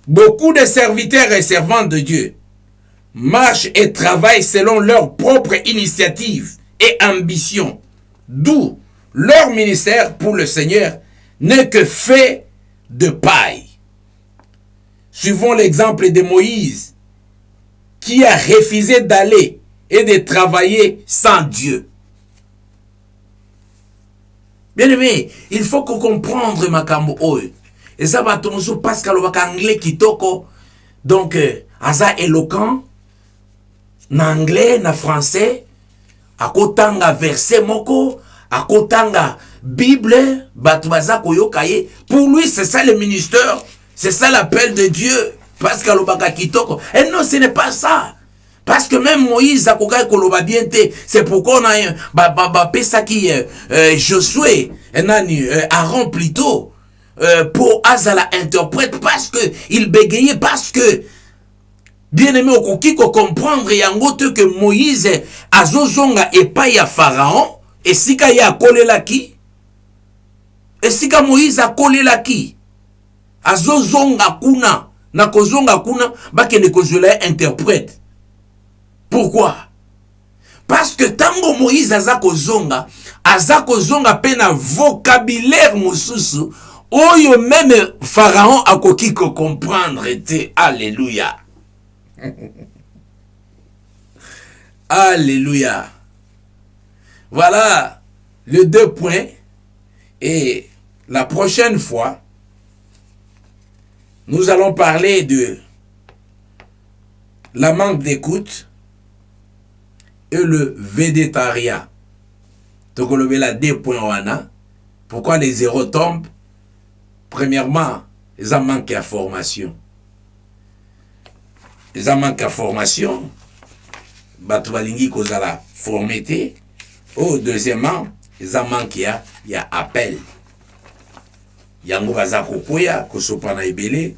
Beaucoup de serviteurs et servantes de Dieu marchent et travaillent selon leur propre initiative et ambition, d'où leur ministère pour le Seigneur n'est que fait de paille. Suivons l'exemple de Moïse, qui a refusé d'aller et de travailler sans Dieu. Bien aimé, il faut qu'on comprenne makambo oyo. Et ça va tomber parce que le anglais kitoko, donc asa éloquent, na anglais, na français, akotanga verset moko, akotanga Bible, batubaza koyokaye. Pour lui, c'est ça le ministère, c'est ça l'appel de Dieu, parce que le kitoko. Et non, ce n'est pas ça. Parce que même Moïse a koloba bien te. C'est pourquoi on a pesa qui Josué, Aaron plutôt, pour Azala interprète parce que il bégayait, parce que bien aimé okoki ko comprendre yango te que Moïse azozonga epai ya Pharaon et sika ya kolelaki et sika Moïse a kolelaki azozonga kuna na kozonga kuna bakende kozwela interprète. Pourquoi? Parce que tango Moïse azako zonga pena vocabulaire mususu oyo même Pharaon akoki ko comprendre te. Alléluia. Alléluia. Voilà les 2 points. Et la prochaine fois, nous allons parler de la manque d'écoute et le végétariat. Donc on le là 2 points wana. Pourquoi les zéros tombent? Premièrement, ils ont manqué à formation. Ils ont manqué à formation. Batoualingi kozala formité. Oh, deuxièmement, ils ont manqué à appel. Yango bazako koya kosopana ebele.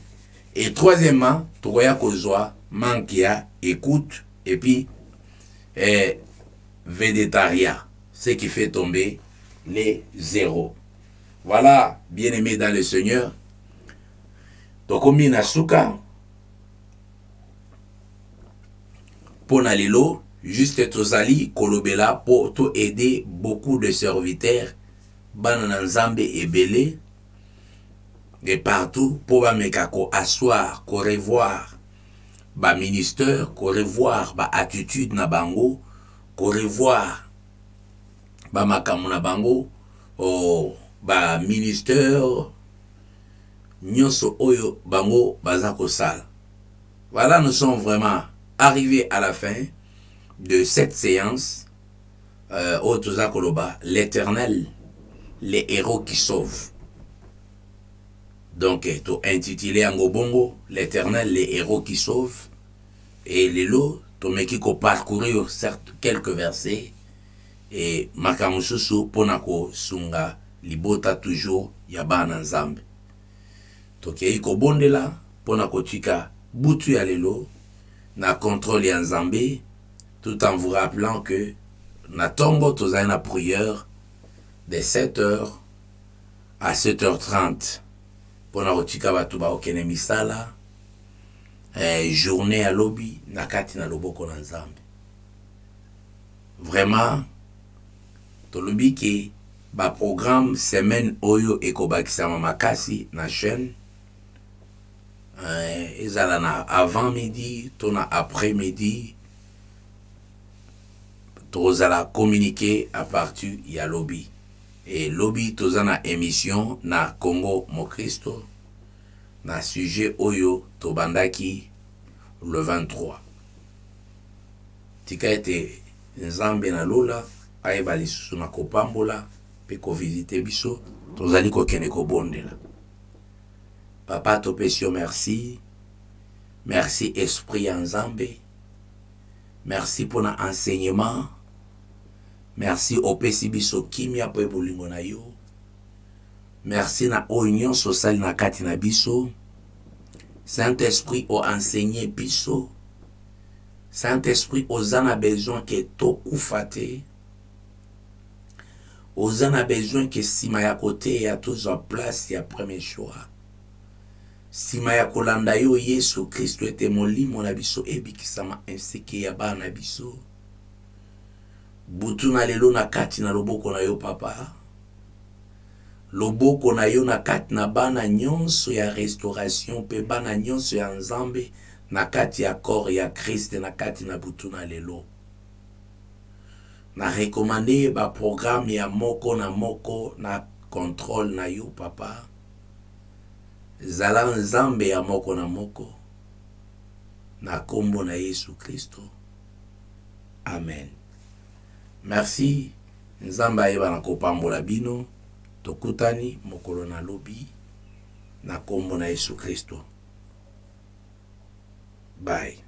Et troisièmement, toya kozwa manqué à écoute et puis végétariat, ce qui fait tomber les zéros. Voilà, bien-aimés dans le Seigneur. Tokomi nasuka pona lelo, juste tozali kolobela pour to aider beaucoup de serviteurs banana nzambe ebele et partout pour ba meka ko asseoir, ko revoir ba ministère, ko revoir ba attitude na bango, ko revoir ba makamu na bango, ba ministère nyonso oyo bango bazako sala. Voilà, nous sommes vraiment arrivés à la fin de cette séance. Au Tozakoloba, l'Éternel, les héros qui sauvent. Donc, tu intitulé en Bongo, l'Éternel, les héros qui sauvent. Et les lots, tu m'as parcourir certes quelques versets. Et Makamususu, Ponako, Sunga, Libota toujours, Yabana Nzambe. Donc, il y a bonde là, Ponako Tika, Boutu ya lelo, na contrôle ya Nzambe, tout en vous rappelant que na tombo tozali na prière de 7h à 7h30 pona kotika batu ba okene misala journée à lobby na kati na loboko na Nzambe. Vraiment tolobi ke ba programme semaine oyo ekobakisama makasi na chaîne ezala na avant midi tona après midi. Tozala communiquer à partir ya lobby. Et lobby tozana émission na Congo Mokristo na sujet oyo tobandaki le 23. Tika ete Nzambe na lola ayeba lisusu na kopambola pe ko visiter biso tozali ko kene ko bondela. Papa topesio merci. Merci Esprit Nzambe. Merci pour l'enseignement. Merci au Pesibiso Kimia po bolingo na yo. Merci na oignon social na kati na biso. Saint-Esprit o enseigné biso. Saint-Esprit ozana besoin que to kufate. Ozana besoin que sima ya côté ya tous en place ya premier choix. Sima ya kolanda yo Yesu Kristo ete molimo na biso ebikisama inseke ya bana biso. Butu na lelo na kati na loboko na yo papa. Loboko na yo na kati na bana nyonso ya restauration pe bana nyonso ya Nzambe na kati ya corps ya Christ na kati na butu na lelo. Na recommandé ba programme ya moko na contrôle na yo papa. Zala Nzambe ya moko na kombo na Yesu Kristo. Amen. Merci. Nzambe ayeba na kopambola bino. Tokutani mokolo na lobi na kombo na Yesu Kristo. Bye.